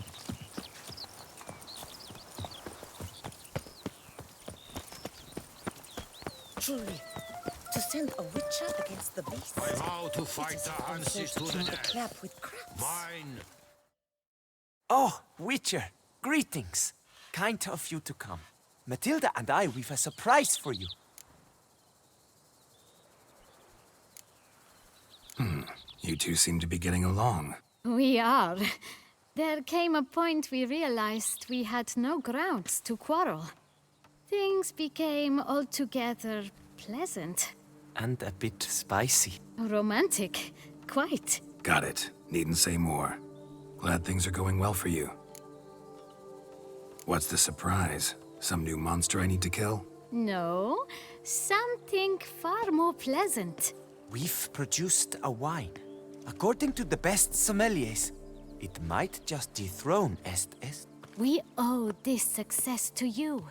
Truly, to send a witcher against the beasts. I vow to fight the Hanses to the death. Clap with crabs. Mine. Oh, Witcher, greetings. Kind of you to come. Matilda and I, we've a surprise for you. You two seem to be getting along. We are. There came a point we realized we had no grounds to quarrel. Things became altogether pleasant. And a bit spicy. Romantic, quite. Got it. Needn't say more. Glad things are going well for you. What's the surprise? Some new monster I need to kill? No, something far more pleasant. We've produced a wine. According to the best sommeliers, it might just dethrone Est. We owe this success to you.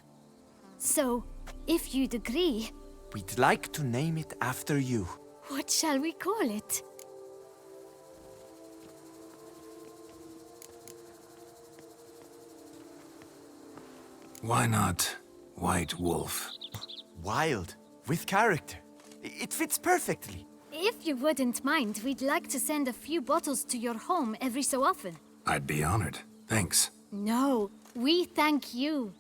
So, if you'd agree... We'd like to name it after you. What shall we call it? Why not White Wolf? Wild, with character. It fits perfectly. If you wouldn't mind, we'd like to send a few bottles to your home every so often. I'd be honored. Thanks. No, we thank you.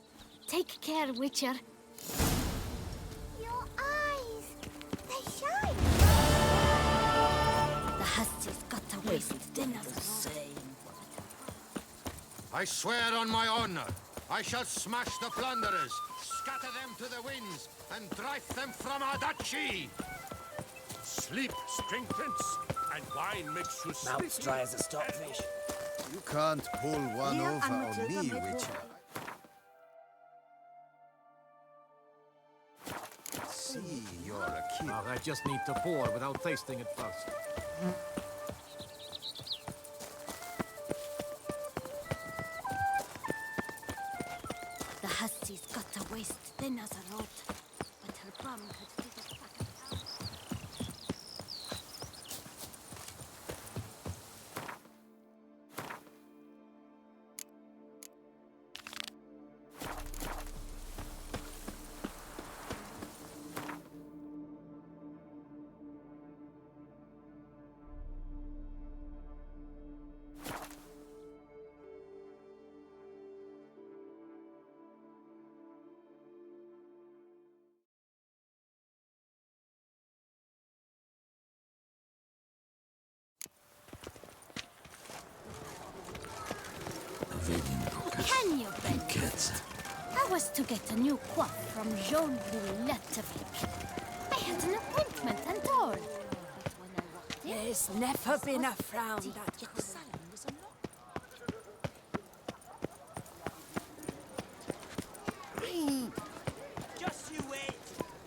Take care, Witcher. Your eyes, they shine. The hussies got to waste dinner the same. I swear on my honor, I shall smash the plunderers, scatter them to the winds, and drive them from our duchy. Sleep strengthens, and wine makes you sleepy. Mouth's dry as a stockfish. You can't pull one Here, over I'm on Matilda me, Midway. Witcher. See, you're a kid. Oh, I just need to pour without tasting it first. The hussie's got a waist thin as a rod, but her bum could fit it back down. Can you bet it? I was to get a new coif from Jean-Louis Letteville. I had an appointment and all. But when I walked in, There's never been a frown that yet the salon was unlocked. Just you wait.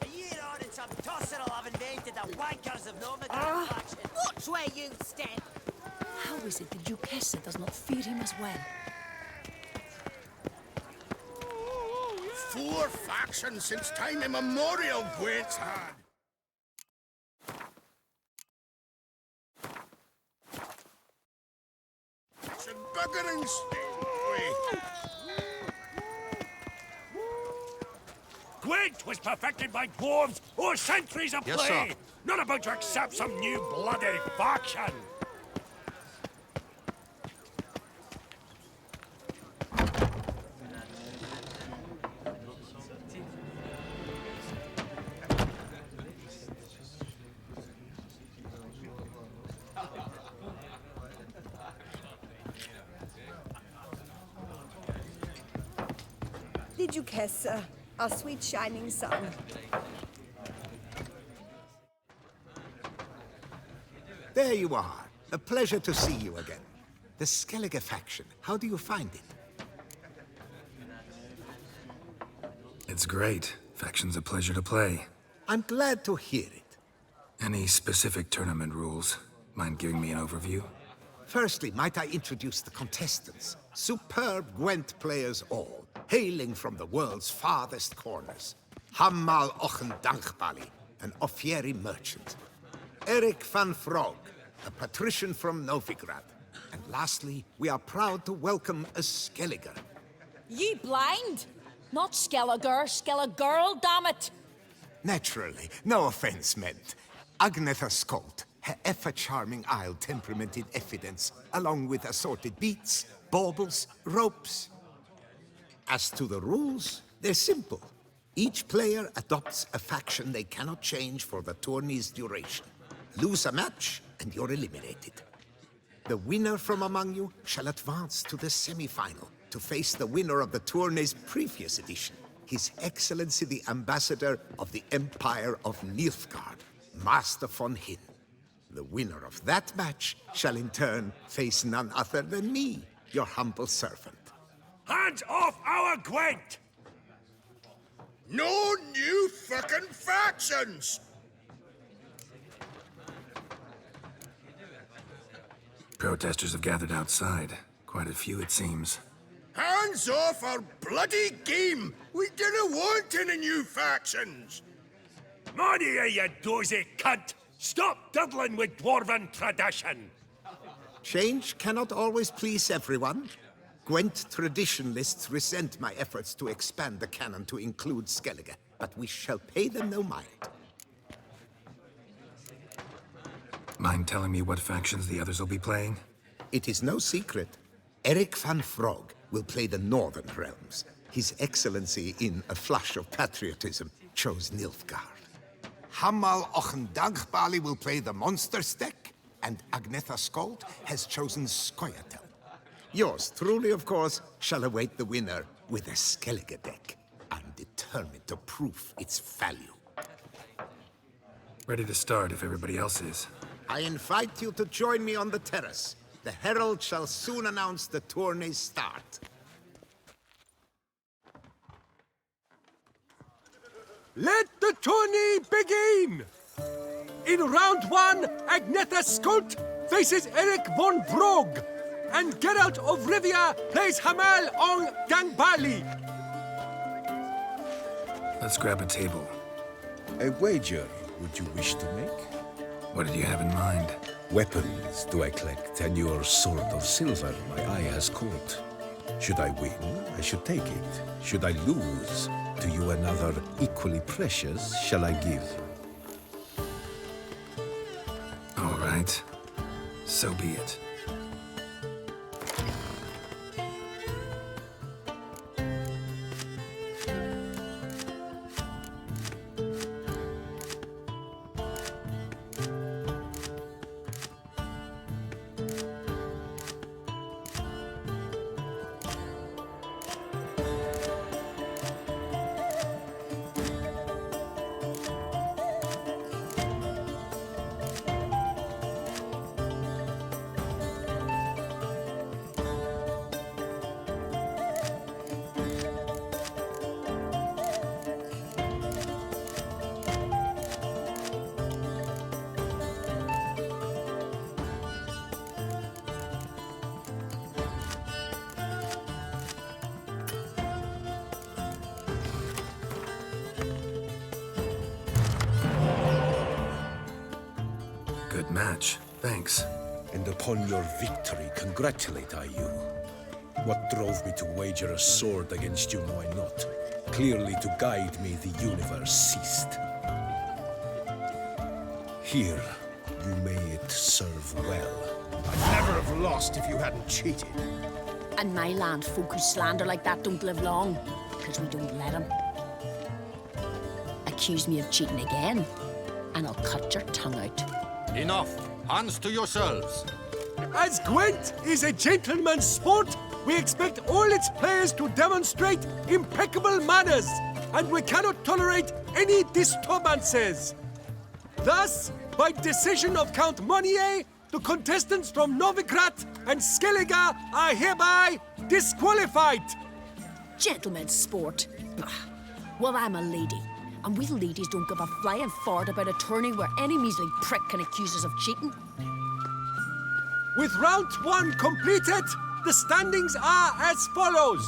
A year on and some tosser will have invented the wankers of Novigrad faction. Watch where you step! How is it the Duchessa does not fear him as well? 4 factions since time immemorial, Gwent's had. It's a buggering sting. Gwent was perfected by dwarves or centuries of Yes, play! sir. Not about to accept some new bloody faction! The Duchessa, our sweet shining sun. There you are. A pleasure to see you again. The Skellige faction, how do you find it? It's great. Faction's a pleasure to play. I'm glad to hear it. Any specific tournament rules? Mind giving me an overview? Firstly, might I introduce the contestants? Superb Gwent players all, hailing from the world's farthest corners. Hammal Ochen Dankbali, an Offieri merchant. Eric van Frog, a patrician from Novigrad. And lastly, we are proud to welcome a Skelliger. Ye blind? Not Skelliger, girl, damn it! Naturally, no offense meant. Agnetha Skolt, her ever-charming Isle temperamented evidence, along with assorted beats, baubles, ropes. As to the rules, they're simple. Each player adopts a faction they cannot change for the tourney's duration. Lose a match, and you're eliminated. The winner from among you shall advance to the semi-final to face the winner of the tourney's previous edition, His Excellency the Ambassador of the Empire of Nilfgaard, Master von Hin. The winner of that match shall in turn face none other than me, your humble servant. Hands off our Gwent! No new fucking factions! Protesters have gathered outside. Quite a few, it seems. Hands off our bloody game! We didn't want any new factions! Money, you dozy cunt! Stop diddling with dwarven tradition! Change cannot always please everyone. Gwent traditionalists resent my efforts to expand the canon to include Skellige, but we shall pay them no mind. Mind telling me what factions the others will be playing? It is no secret. Eric van Frog will play the Northern Realms. His Excellency, in a flush of patriotism, chose Nilfgaard. Hammal Ochendagbali will play the Monster Deck, and Agnetha Skolt has chosen Scoia'tael. Yours truly, of course, shall await the winner with a Skellige deck. I'm determined to prove its value. Ready to start if everybody else is. I invite you to join me on the terrace. The herald shall soon announce the tourney's start. Let the tourney begin! In round 1, Agnetha Skolt faces Eric von Brogg, and Geralt of Rivia plays Hamal on Gangbali. Let's grab a table. A wager would you wish to make? What did you have in mind? Weapons do I collect, and your sword of silver my eye has caught. Should I win, I should take it. Should I lose, to you another equally precious shall I give. All right. So be it. Good match. Thanks. And upon your victory congratulate I you. What drove me to wager a sword against you know I not. Clearly to guide me the universe ceased. Here, you may it serve well. I'd never have lost if you hadn't cheated. And my land, folk who slander like that don't live long, because we don't let them. Accuse me of cheating again, and I'll cut your tongue out. Enough. Hands to yourselves. As Gwent is a gentleman's sport, we expect all its players to demonstrate impeccable manners, and we cannot tolerate any disturbances. Thus, by decision of Count Monnier, the contestants from Novigrad and Skellige are hereby disqualified. Gentlemen's sport. Well, I'm a lady, and we ladies don't give a flying fart about a tourney where any measly prick can accuse us of cheating. With round 1 completed, the standings are as follows.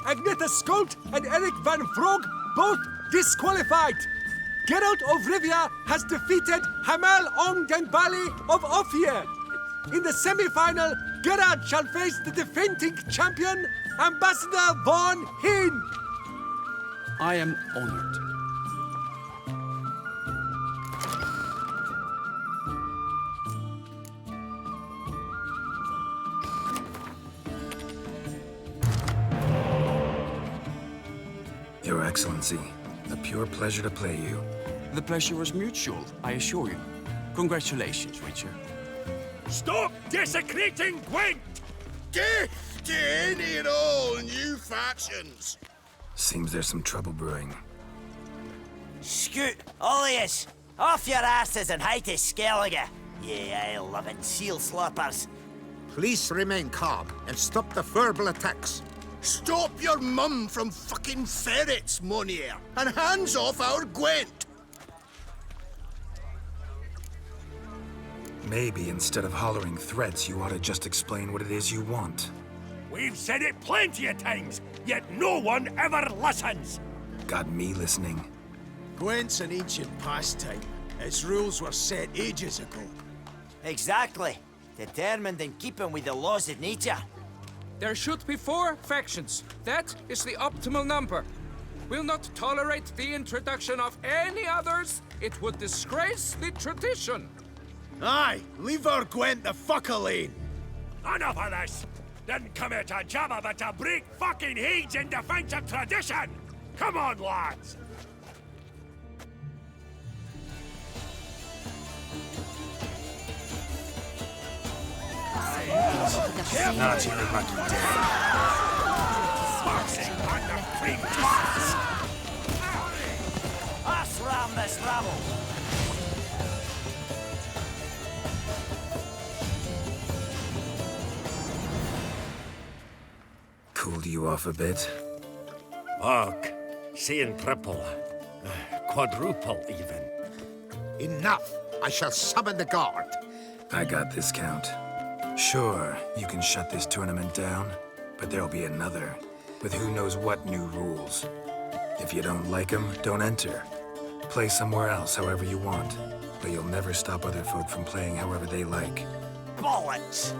Agnetha Skolt and Eric van Vrog both disqualified. Geralt of Rivia has defeated Hamal Onganbali of Ophir. In the semi-final, Geralt shall face the defending champion, Ambassador von Hinn. I am honored. Your Excellency, a pure pleasure to play you. The pleasure was mutual, I assure you. Congratulations, Richard. Stop desecrating Gwent! Death to any and all new factions! Seems there's some trouble brewing. Scoot, all of yous! Off your asses and hide to Skellige, you ale-loving seal slurpers. Please remain calm and stop the verbal attacks. Stop your mum from fucking ferrets, Monnier, and hands off our Gwent! Maybe instead of hollering threats, you ought to just explain what it is you want. We've said it plenty of times, yet no one ever listens. Got me listening. Gwent's an ancient pastime. Its rules were set ages ago. Exactly. Determined in keeping with the laws of nature. There should be 4 factions. That is the optimal number. We'll not tolerate the introduction of any others. It would disgrace the tradition. Aye, leave our Gwent the fuck alone. Enough of this! Didn't come here to jabber, but to break fucking heads in defense of tradition! Come on, lads! Not your lucky day. Us ram this rabble! you off a bit. Mark, seeing triple. Quadruple, even. Enough! I shall summon the guard. I got this, Count. Sure, you can shut this tournament down, but there'll be another, with who knows what new rules. If you don't like them, don't enter. Play somewhere else however you want, but you'll never stop other folk from playing however they like. Bollocks!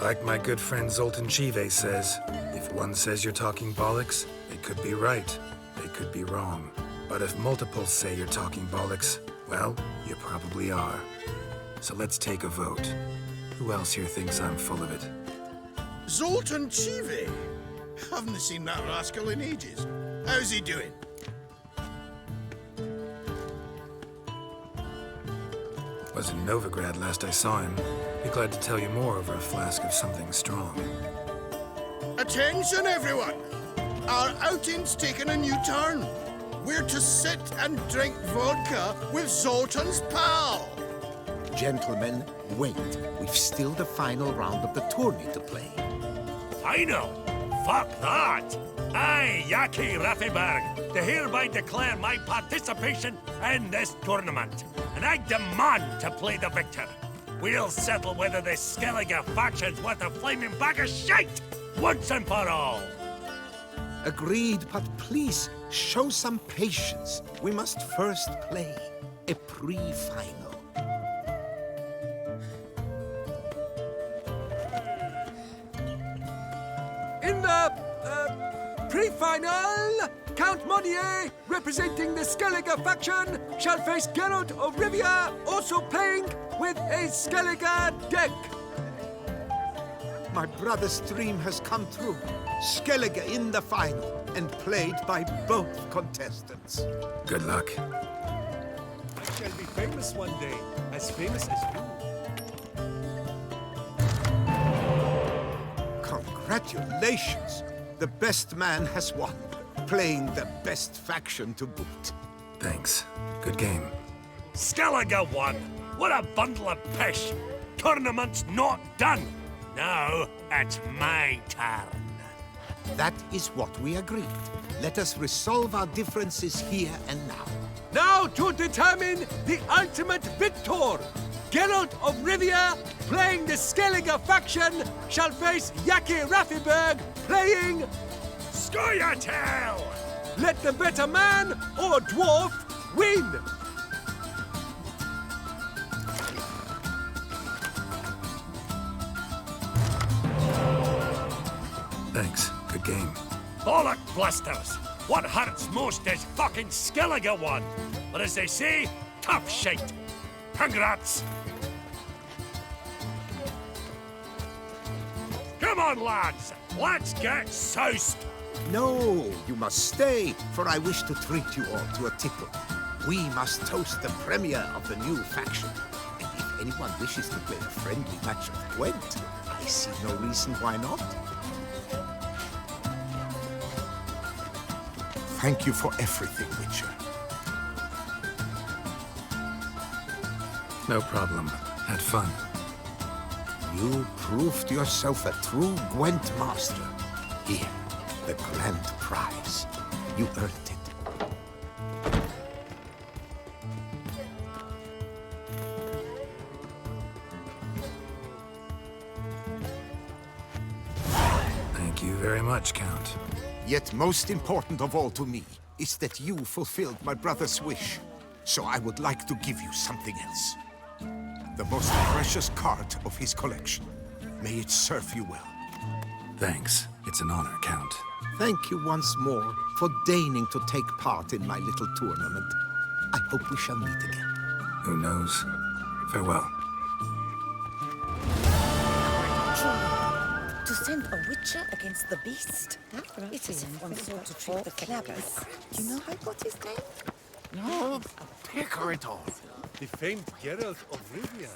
Like my good friend Zoltan Chive says, if one says you're talking bollocks, they could be right, they could be wrong. But if multiples say you're talking bollocks, well, you probably are. So let's take a vote. Who else here thinks I'm full of it? Zoltan Chive? Haven't seen that rascal in ages. How's he doing? Was in Novigrad last I saw him. Be glad to tell you more over a flask of something strong. Attention, everyone! Our outing's taken a new turn. We're to sit and drink vodka with Zoltan's pal. Gentlemen, wait. We've still the final round of the tourney to play. Final? Fuck that! I, Yaki Raffiberg, do hereby declare my participation in this tournament, and I demand to play the victor. We'll settle whether this Skellige faction's worth a flaming bag of shite, once and for all. Agreed, but please, show some patience. We must first play a pre-final. In the pre-final, Count Monnier, representing the Skellige faction, shall face Geralt of Rivia, also playing with a Skellige deck. My brother's dream has come true. Skellige in the final, and played by both contestants. Good luck. I shall be famous one day, as famous as you. Congratulations! The best man has won, playing the best faction to boot. Thanks. Good game. Skellige won! What a bundle of pish! Tournament's not done! Now, it's my turn. That is what we agreed. Let us resolve our differences here and now. Now to determine the ultimate victor! Geralt of Rivia, playing the Skellige faction, shall face Yaki Raffiberg, playing Scoia'tael! Let the better man or dwarf win! Thanks. Good game. Bollock blusters! What hurts most is fucking Skellige won! But as they say, tough shite! Congrats! Come on, lads! Let's get soused! No, you must stay, for I wish to treat you all to a tipple. We must toast the premier of the new faction. And if anyone wishes to play a friendly match of Gwent, I see no reason why not. Thank you for everything, Witcher. No problem. Had fun. You proved yourself a true Gwent master. Here, the grand prize. You earned it. Thank you very much, Count. Yet most important of all to me is that you fulfilled my brother's wish. So I would like to give you something else. The most precious card of his collection. May it serve you well. Thanks. It's an honor, Count. Thank you once more for deigning to take part in my little tournament. I hope we shall meet again. Who knows? Farewell. To send a witcher against the beast? It is if one sought to treat the clappers. Do you know how he got his name? No, Pickeritor. The famed Geralt of Rivia.